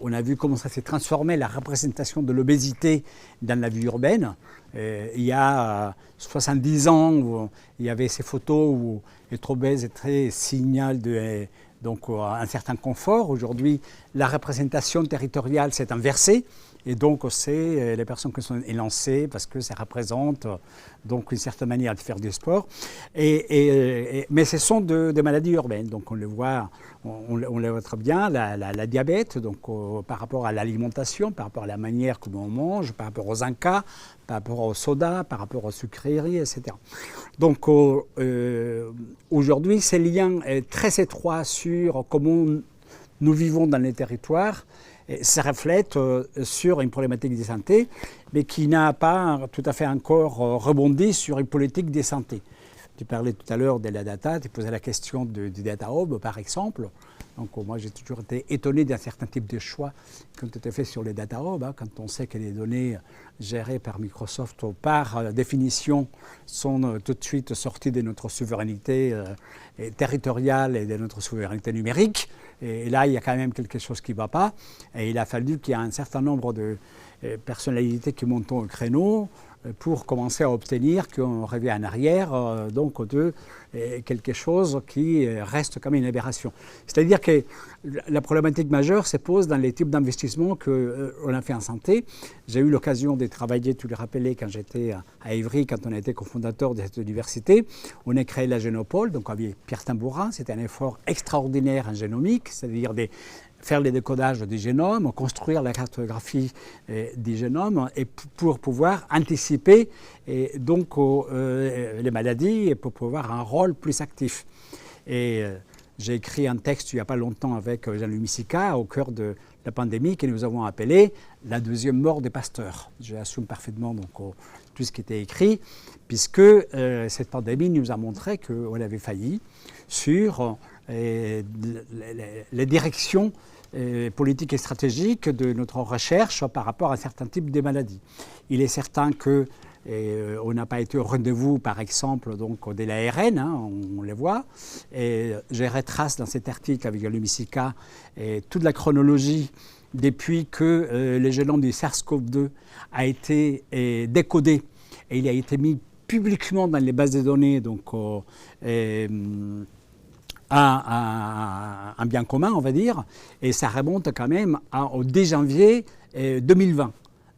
On a vu comment ça s'est transformé, la représentation de l'obésité dans la vie urbaine. Il y a 70 ans, où il y avait ces photos où être obèse est très signal de donc, un certain confort. Aujourd'hui, la représentation territoriale s'est inversée. Et donc, c'est les personnes qui sont élancées parce que ça représente donc une certaine manière de faire du sport. Mais ce sont des maladies urbaines. Donc, on le voit très bien, la diabète, donc par rapport à l'alimentation, par rapport à la manière comment on mange, par rapport aux incas, par rapport au soda, par rapport aux sucreries, etc. Donc, aujourd'hui, ces liens très étroits sur comment nous vivons dans les territoires, ça reflète sur une problématique de santé, mais qui n'a pas tout à fait encore rebondi sur une politique de santé. Tu parlais tout à l'heure de la data, tu posais la question du Data Hub, par exemple. Donc moi, j'ai toujours été étonné d'un certain type de choix qui ont été faits sur les Data Hub, hein, quand on sait que les données gérées par Microsoft, par définition, sont tout de suite sorties de notre souveraineté territoriale et de notre souveraineté numérique. Et là, il y a quand même quelque chose qui ne va pas. Et il a fallu qu'il y ait un certain nombre de personnalités qui montent au créneau pour commencer à obtenir qu'on revienne en arrière donc de quelque chose qui reste comme une aberration. C'est-à-dire que la problématique majeure se pose dans les types d'investissements qu'on a fait en santé. J'ai eu l'occasion de travailler, tu le rappelais, quand j'étais à Évry, quand on a été cofondateur de cette université. On a créé la Génopole, donc avec Pierre Tambourin. C'était un effort extraordinaire en génomique, c'est-à-dire faire les décodages du génome, construire la cartographie du génome et pour pouvoir anticiper donc, les maladies et pour pouvoir avoir un rôle plus actif. Et j'ai écrit un texte il n'y a pas longtemps avec Jean-Louis Missika au cœur de la pandémie que nous avons appelé la deuxième mort des pasteurs. J'assume parfaitement donc, tout ce qui était écrit, puisque cette pandémie nous a montré qu'on avait failli sur les directions politiques et stratégiques de notre recherche par rapport à un certain type de maladies. Il est certain que on n'a pas été au rendez-vous, par exemple, donc, de l'ARN, hein, on le voit. Et je retrace dans cet article avec Jean-Louis Missika toute la chronologie depuis que le génome du SARS-CoV-2 a été décodé et il a été mis publiquement dans les bases de données, donc un bien commun, on va dire, et ça remonte quand même au 10 janvier 2020.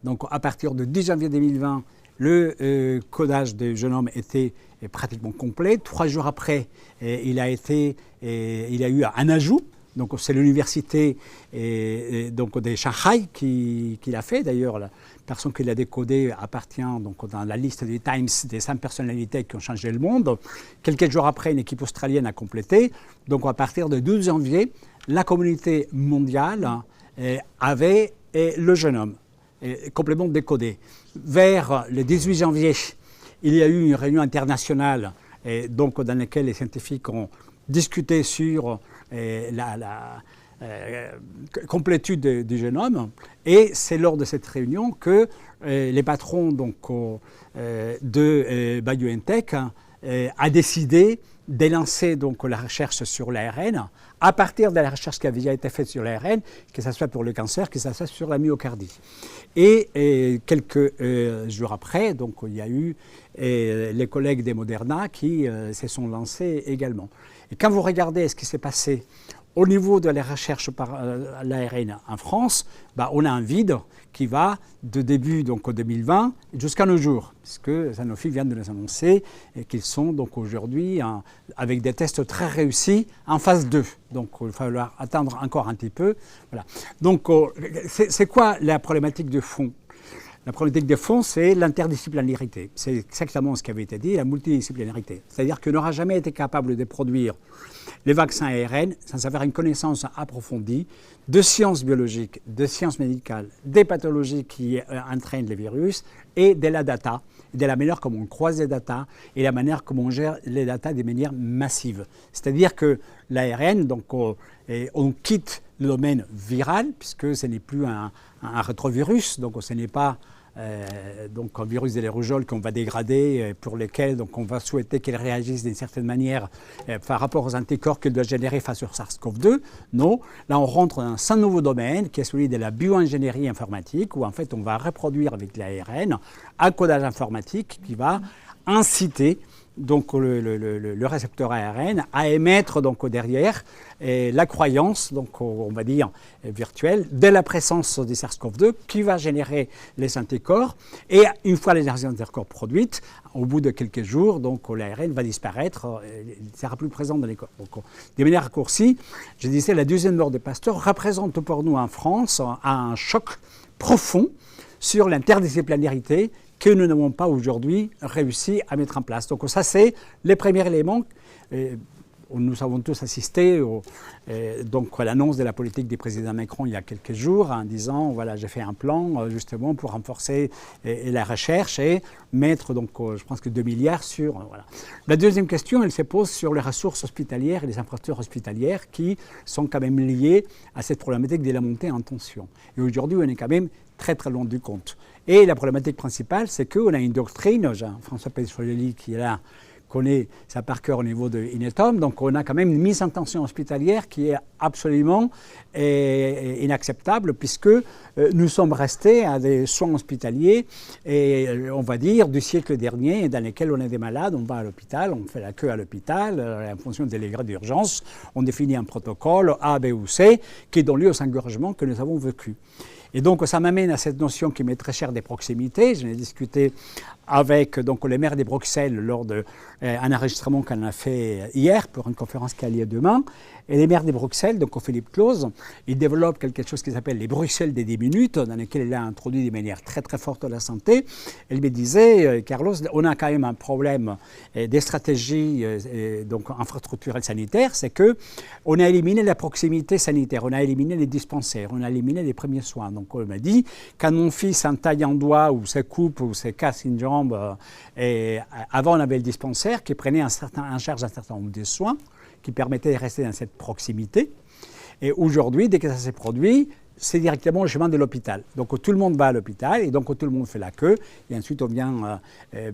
Donc à partir du 10 janvier 2020, le codage du génome était pratiquement complet. 3 jours après, il y a eu un ajout. Donc c'est l'université donc de Shanghai qui l'a fait. D'ailleurs, la personne qui l'a décodé appartient donc dans la liste des Times des 100 personnalités qui ont changé le monde. Quelques jours après, une équipe australienne a complété. Donc à partir du 12 janvier, la communauté mondiale avait le génome complètement décodé. Vers le 18 janvier, il y a eu une réunion internationale donc, dans laquelle les scientifiques ont discuté sur la complétude du génome. Et c'est lors de cette réunion que les patrons donc, de BioNTech a décidé de lancer donc, la recherche sur l'ARN à partir de la recherche qui avait déjà été faite sur l'ARN, que ce soit pour le cancer, que ce soit sur la myocardie. Et quelques jours après, donc, il y a eu les collègues des Moderna qui se sont lancés également. Et quand vous regardez ce qui s'est passé au niveau de la recherche par l'ARN en France, on a un vide qui va de début donc, 2020 jusqu'à nos jours, puisque Sanofi vient de nous annoncer qu'ils sont donc aujourd'hui avec des tests très réussis en phase 2. Donc il va falloir attendre encore un petit peu. Voilà. Donc c'est quoi la problématique de fond ? La problématique de fond, c'est l'interdisciplinarité. C'est exactement ce qui avait été dit, la multidisciplinarité. C'est-à-dire qu'on n'aura jamais été capable de produire les vaccins ARN sans avoir une connaissance approfondie de sciences biologiques, de sciences médicales, des pathologies qui entraînent les virus et de la data, de la manière comme on croise les data et la manière comme on gère les data de manière massive. C'est-à-dire que l'ARN, donc on quitte le domaine viral, puisque ce n'est plus un rétrovirus, donc ce n'est pas donc un virus de la rougeole qu'on va dégrader, pour lequel donc, on va souhaiter qu'il réagisse d'une certaine manière par rapport aux anticorps qu'il doit générer face au SARS-CoV-2. Non, là on rentre dans un nouveau domaine qui est celui de la bioingénierie informatique, où en fait on va reproduire avec l'ARN un codage informatique qui va inciter donc le récepteur ARN à émettre donc derrière la croyance, donc on va dire virtuelle, de la présence du SARS-CoV-2 qui va générer les anticorps. Et une fois les anticorps produites, au bout de quelques jours, donc l'ARN va disparaître, il ne sera plus présent dans les corps. Donc, de manière raccourcie, je disais, la deuxième mort de Pasteur représente pour nous en France un choc profond sur l'interdisciplinarité que nous n'avons pas aujourd'hui réussi à mettre en place. Donc ça, c'est les premiers éléments. Nous avons tous assisté donc à l'annonce de la politique du président Macron il y a quelques jours en disant, voilà, j'ai fait un plan justement pour renforcer la recherche et mettre, donc, je pense que 2 milliards sur... Voilà. La deuxième question, elle se pose sur les ressources hospitalières et les infrastructures hospitalières qui sont quand même liées à cette problématique de la montée en tension. Et aujourd'hui, on est quand même très très loin du compte. Et la problématique principale, c'est qu'on a une doctrine, Jean-François Pessolelli qui est là, connaît ça par cœur au niveau de Inetom, donc on a quand même une mise en tension hospitalière qui est absolument inacceptable, puisque nous sommes restés à des soins hospitaliers, et on va dire du siècle dernier, dans lesquels on a des malades, on va à l'hôpital, on fait la queue à l'hôpital, en fonction des degrés d'urgence, on définit un protocole A, B ou C, qui donne lieu aux engorgements que nous avons vécus. Et donc, ça m'amène à cette notion qui m'est très chère des proximités. J'en ai discuté avec donc, les maires de Bruxelles lors d'un enregistrement qu'on a fait hier pour une conférence qui a lieu demain. Et les maires de Bruxelles, donc Philippe Claus, ils développent quelque chose qui s'appelle les Bruxelles des 10 minutes, dans lesquelles il a introduit de manière très très forte la santé. Il me disait, Carlos, on a quand même un problème des stratégies donc infrastructurelles sanitaires, c'est qu'on a éliminé la proximité sanitaire, on a éliminé les dispensaires, on a éliminé les premiers soins. Donc on m'a dit, quand mon fils entaille un doigt ou se coupe ou se casse une jambe, avant on avait le dispensaire qui prenait en charge un certain nombre de soins, qui permettait de rester dans cette proximité. Et aujourd'hui, dès que ça s'est produit, c'est directement le chemin de l'hôpital. Donc tout le monde va à l'hôpital et donc tout le monde fait la queue et ensuite on vient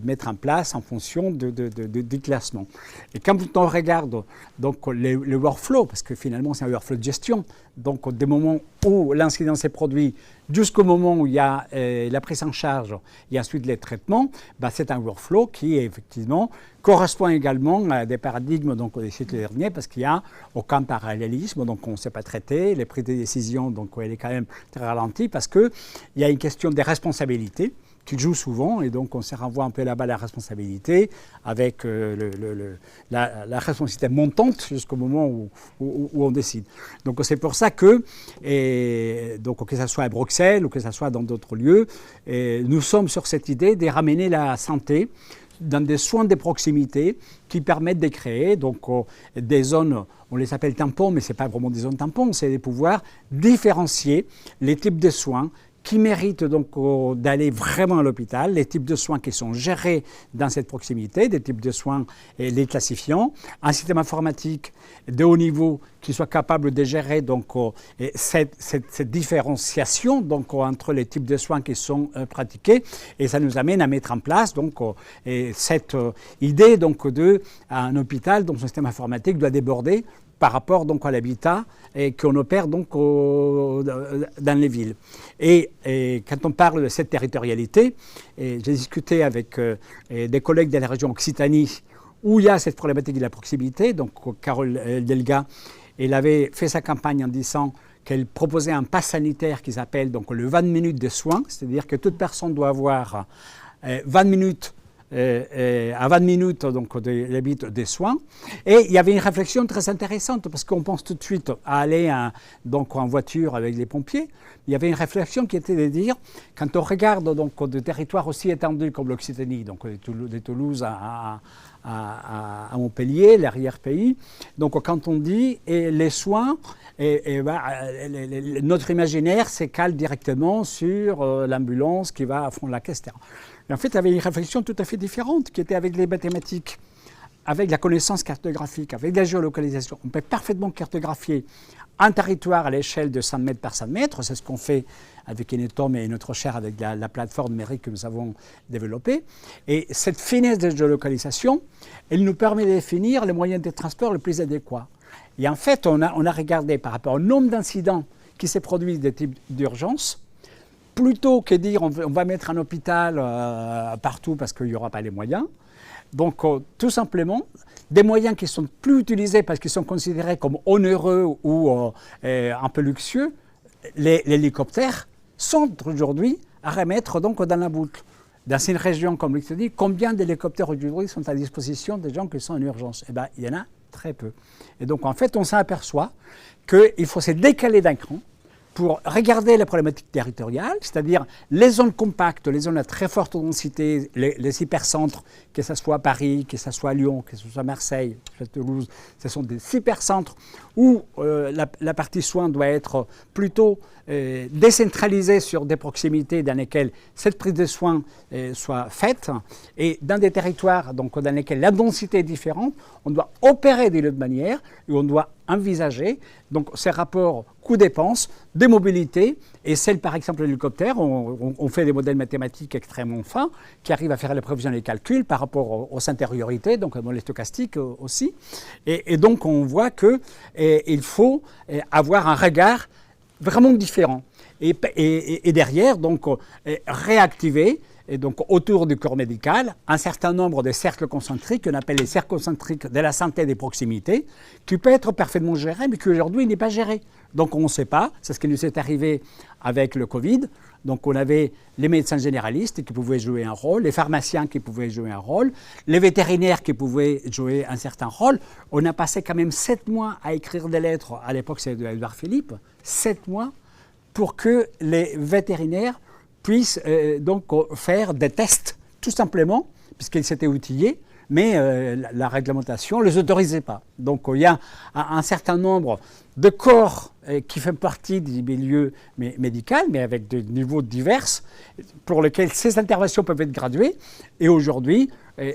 mettre en place en fonction du classement. Et quand on regarde donc, le workflow, parce que finalement c'est un workflow de gestion, donc des moments où l'incident s'est produit jusqu'au moment où il y a la prise en charge et ensuite les traitements, c'est un workflow qui effectivement correspond également à des paradigmes donc, des siècles derniers, parce qu'il n'y a aucun parallélisme, donc on ne sait pas traiter, les prises de décision, donc elle est quand même très ralentie, parce qu'il y a une question des responsabilités qui joue souvent, et donc on se renvoie un peu là-bas la responsabilité, avec la responsabilité montante jusqu'au moment où on décide. Donc c'est pour ça que, donc, que ce soit à Bruxelles ou que ce soit dans d'autres lieux, nous sommes sur cette idée de ramener la santé dans des soins de proximité qui permettent de créer donc, des zones, on les appelle tampons, mais ce n'est pas vraiment des zones tampons, c'est de pouvoir différencier les types de soins qui méritent donc d'aller vraiment à l'hôpital, les types de soins qui sont gérés dans cette proximité, des types de soins les classifiants, un système informatique de haut niveau qui soit capable de gérer donc, cette différenciation donc, entre les types de soins qui sont pratiqués, et ça nous amène à mettre en place donc, cette idée donc, d'un hôpital dont le système informatique doit déborder par rapport donc, à l'habitat et qu'on opère donc, dans les villes. Et quand on parle de cette territorialité, j'ai discuté avec des collègues de la région Occitanie où il y a cette problématique de la proximité, donc Carole Delga Elle avait fait sa campagne en disant qu'elle proposait un pass sanitaire qui s'appelle donc le 20 minutes de soins, c'est-à-dire que toute personne doit avoir 20 minutes à 20 minutes donc, des soins. Et il y avait une réflexion très intéressante parce qu'on pense tout de suite à aller donc, en voiture avec les pompiers. Il y avait une réflexion qui était de dire, quand on regarde donc, des territoires aussi étendus comme l'Occitanie, donc de Toulouse à Montpellier, l'arrière-pays, donc quand on dit les soins, notre imaginaire s'écale directement sur l'ambulance qui va à fond de la caisse, etc. Mais en fait, il y avait une réflexion tout à fait différente qui était avec les mathématiques, avec la connaissance cartographique, avec la géolocalisation. On peut parfaitement cartographier un territoire à l'échelle de 100 mètres par 100 mètres. C'est ce qu'on fait avec Inetom et notre cher avec la plateforme numérique que nous avons développée. Et cette finesse de géolocalisation, elle nous permet de définir les moyens de transport les plus adéquats. Et en fait, on a regardé par rapport au nombre d'incidents qui se produisent de type d'urgence, plutôt que dire on va mettre un hôpital partout parce qu'il n'y aura pas les moyens. Donc, tout simplement, des moyens qui sont plus utilisés parce qu'ils sont considérés comme onéreux ou un peu luxueux, les hélicoptères sont aujourd'hui à remettre donc dans la boucle. Dans une région comme l'Occitanie, combien d'hélicoptères aujourd'hui sont à disposition des gens qui sont en urgence? Eh bien, il y en a très peu. Et donc, en fait, on s'aperçoit qu'il faut se décaler d'un cran pour regarder les problématiques territoriales, c'est-à-dire les zones compactes, les zones à très forte densité, les hypercentres, que ce soit Paris, que ce soit Lyon, que ce soit Marseille, que ce soit Toulouse, ce sont des hypercentres où la partie soins doit être plutôt décentralisée sur des proximités dans lesquelles cette prise de soins soit faite, et dans des territoires donc, dans lesquels la densité est différente, on doit opérer de l'autre manière et on doit envisager donc, ces rapports coûts-dépenses de mobilité et celle par exemple de l'hélicoptère. On fait des modèles mathématiques extrêmement fins qui arrivent à faire les prévisions et les calculs par rapport aux intériorités, donc les stochastiques aussi. Et donc on voit qu'il faut avoir un regard vraiment différent. Et derrière, donc, réactiver et donc autour du corps médical, un certain nombre de cercles concentriques, qu'on appelle les cercles concentriques de la santé des proximités, qui peut être parfaitement géré, mais qui aujourd'hui n'est pas géré. Donc on ne sait pas, c'est ce qui nous est arrivé avec le Covid. Donc on avait les médecins généralistes qui pouvaient jouer un rôle, les pharmaciens qui pouvaient jouer un rôle, les vétérinaires qui pouvaient jouer un certain rôle. On a passé quand même 7 mois à écrire des lettres, à l'époque c'est Édouard Philippe, 7 mois pour que les vétérinaires puissent donc faire des tests, tout simplement, puisqu'ils s'étaient outillés, mais la réglementation ne les autorisait pas. Donc il y a un certain nombre de corps qui font partie du milieu médical, mais avec des niveaux divers, pour lesquels ces interventions peuvent être graduées. Et aujourd'hui,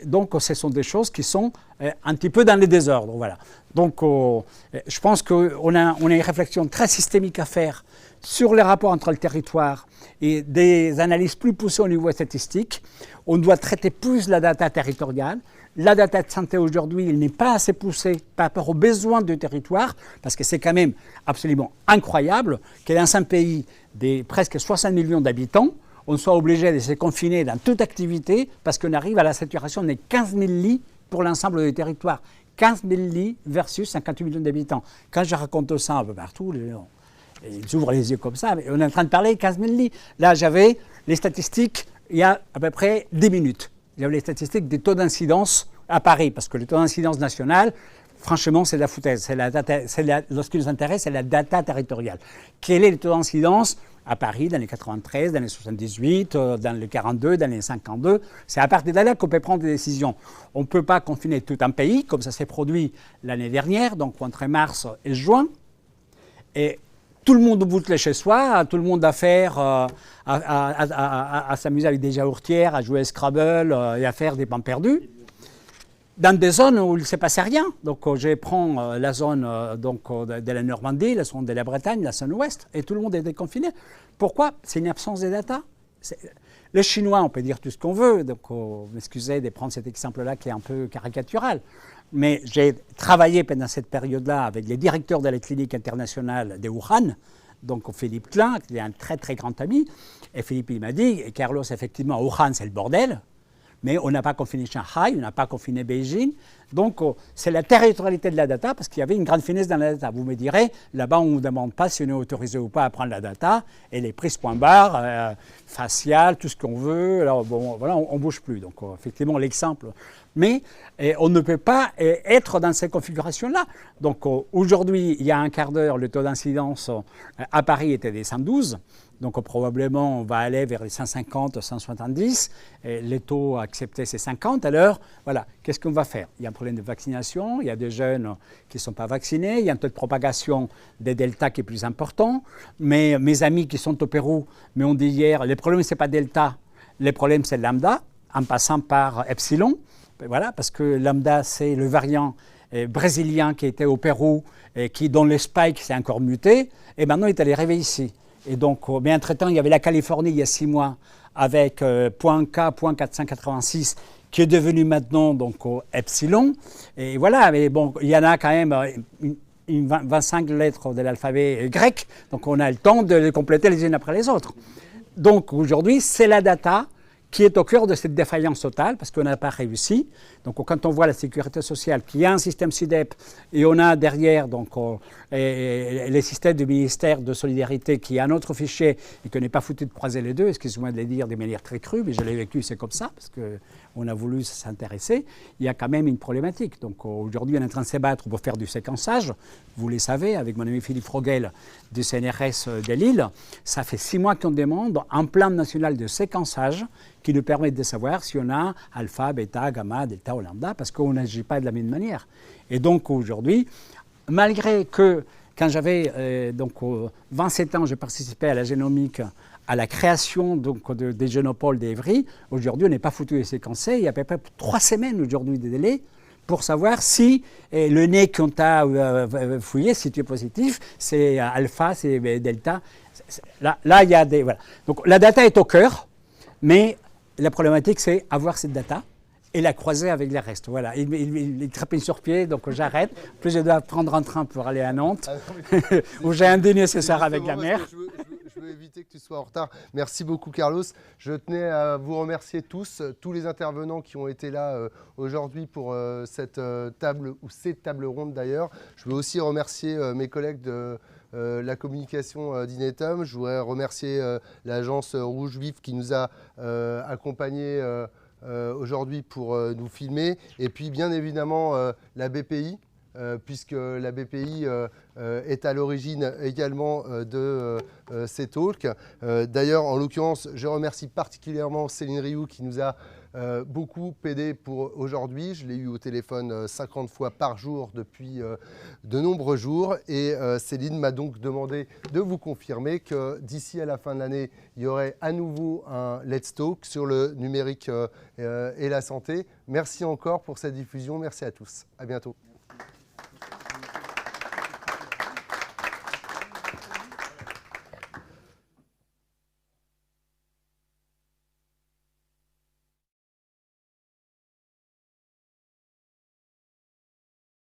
donc, ce sont des choses qui sont un petit peu dans le désordre. Voilà. Donc, je pense qu'on a une réflexion très systémique à faire sur les rapports entre le territoire et des analyses plus poussées au niveau statistique. On doit traiter plus la data territoriale. La data de santé aujourd'hui, il n'est pas assez poussée par rapport aux besoins du territoire, parce que c'est quand même absolument incroyable que dans un pays de presque 60 millions d'habitants, on soit obligé de se confiner dans toute activité parce qu'on arrive à la saturation des 15 000 lits pour l'ensemble du territoire. 15 000 lits versus 58 millions d'habitants. Quand je raconte ça un peu partout, les gens ils ouvrent les yeux comme ça, mais on est en train de parler de 15 000 lits. Là, j'avais les statistiques il y a à peu près 10 minutes. J'avais les statistiques des taux d'incidence à Paris, parce que le taux d'incidence national, franchement, c'est de la foutaise. Ce qui nous intéresse, c'est la data territoriale. Quel est le taux d'incidence à Paris dans les 93, dans les 78, dans les 42, dans les 52? C'est à partir de là qu'on peut prendre des décisions. On ne peut pas confiner tout un pays, comme ça s'est produit l'année dernière, donc entre mars et juin. Et tout le monde boucle chez soi, tout le monde a faire à s'amuser avec des yaourtières, à jouer à Scrabble et à faire des pains perdus. Dans des zones où il ne s'est passé rien. Donc je prends la zone de la Normandie, la zone de la Bretagne, la zone ouest, et tout le monde est déconfiné. Pourquoi? C'est une absence de data. Les Chinois, on peut dire tout ce qu'on veut, donc m'excusez de prendre cet exemple-là qui est un peu caricatural. Mais j'ai travaillé pendant cette période-là avec les directeurs de la clinique internationale de Wuhan, donc Philippe Klein, qui est un très très grand ami. Et Philippe, il m'a dit, Carlos, effectivement, Wuhan, c'est le bordel, mais on n'a pas confiné Shanghai, on n'a pas confiné Beijing. Donc, c'est la territorialité de la data, parce qu'il y avait une grande finesse dans la data. Vous me direz, là-bas, on ne vous demande pas si on est autorisé ou pas à prendre la data, elle est prise point barre, faciale, tout ce qu'on veut. Alors, bon, voilà, on ne bouge plus. Donc, effectivement, l'exemple. Mais on ne peut pas être dans ces configurations-là. Donc, aujourd'hui, il y a un quart d'heure, le taux d'incidence à Paris était des 112. Donc probablement on va aller vers les 150, 170. Et les taux acceptés c'est 50. Alors voilà, qu'est-ce qu'on va faire? Il y a un problème de vaccination, il y a des jeunes qui ne sont pas vaccinés, il y a un taux de propagation des delta qui est plus important. Mais mes amis qui sont au Pérou m'ont dit hier, le problème c'est pas delta, le problème c'est lambda, en passant par epsilon. Voilà, parce que lambda c'est le variant brésilien qui était au Pérou et qui dont le spike s'est encore muté et maintenant il est allé arriver ici. Et donc, mais entre-temps, il y avait la Californie il y a 6 mois avec .486 qui est devenu maintenant donc epsilon. Et voilà, mais bon, il y en a quand même 25 lettres de l'alphabet grec, donc on a le temps de les compléter les unes après les autres. Donc aujourd'hui, c'est la data qui est au cœur de cette défaillance totale, parce qu'on n'a pas réussi. Donc quand on voit la sécurité sociale, qui a un système SUDEP, et on a derrière donc, les systèmes du ministère de Solidarité, qui a un autre fichier, et qu'on n'est pas foutu de croiser les deux, excusez-moi de le dire de manière très crue, mais je l'ai vécu, c'est comme ça, parce qu'on a voulu s'intéresser, il y a quand même une problématique. Donc aujourd'hui, on est en train de se battre pour faire du séquençage. Vous le savez, avec mon ami Philippe Frogel du CNRS de Lille, ça fait 6 mois qu'on demande un plan national de séquençage qui nous permet de savoir si on a alpha, bêta, gamma, delta ou lambda, parce qu'on n'agit pas de la même manière. Et donc aujourd'hui, malgré que quand j'avais 27 ans, je participais à la génomique, à la création donc, des génopoles d'Evry, aujourd'hui on n'est pas foutu de séquencer, il y a à peu près 3 semaines aujourd'hui de délai pour savoir si le nez qu'on t'a fouillé, si tu es positif, c'est alpha, c'est delta. Là, il y a des... Voilà. Donc la data est au cœur, mais la problématique, c'est avoir cette data et la croiser avec les restes. Voilà, il trépine sur pied, donc j'arrête. Plus je dois prendre un train pour aller à Nantes, où j'ai un dîner nécessaire avec la mère. Je veux éviter que tu sois en retard. Merci beaucoup, Carlos. Je tenais à vous remercier tous les intervenants qui ont été là aujourd'hui pour cette table, ou ces tables rondes d'ailleurs. Je veux aussi remercier mes collègues de la communication d'Inetum. Je voudrais remercier l'agence Rouge Vif qui nous a accompagnés aujourd'hui pour nous filmer. Et puis bien évidemment la BPI, puisque la BPI est à l'origine également de ces talks. D'ailleurs, en l'occurrence, je remercie particulièrement Céline Rioux qui nous a beaucoup aidé pour aujourd'hui. Je l'ai eu au téléphone 50 fois par jour depuis de nombreux jours. Et Céline m'a donc demandé de vous confirmer que d'ici à la fin de l'année, il y aurait à nouveau un Let's Talk sur le numérique et la santé. Merci encore pour cette diffusion. Merci à tous. À bientôt.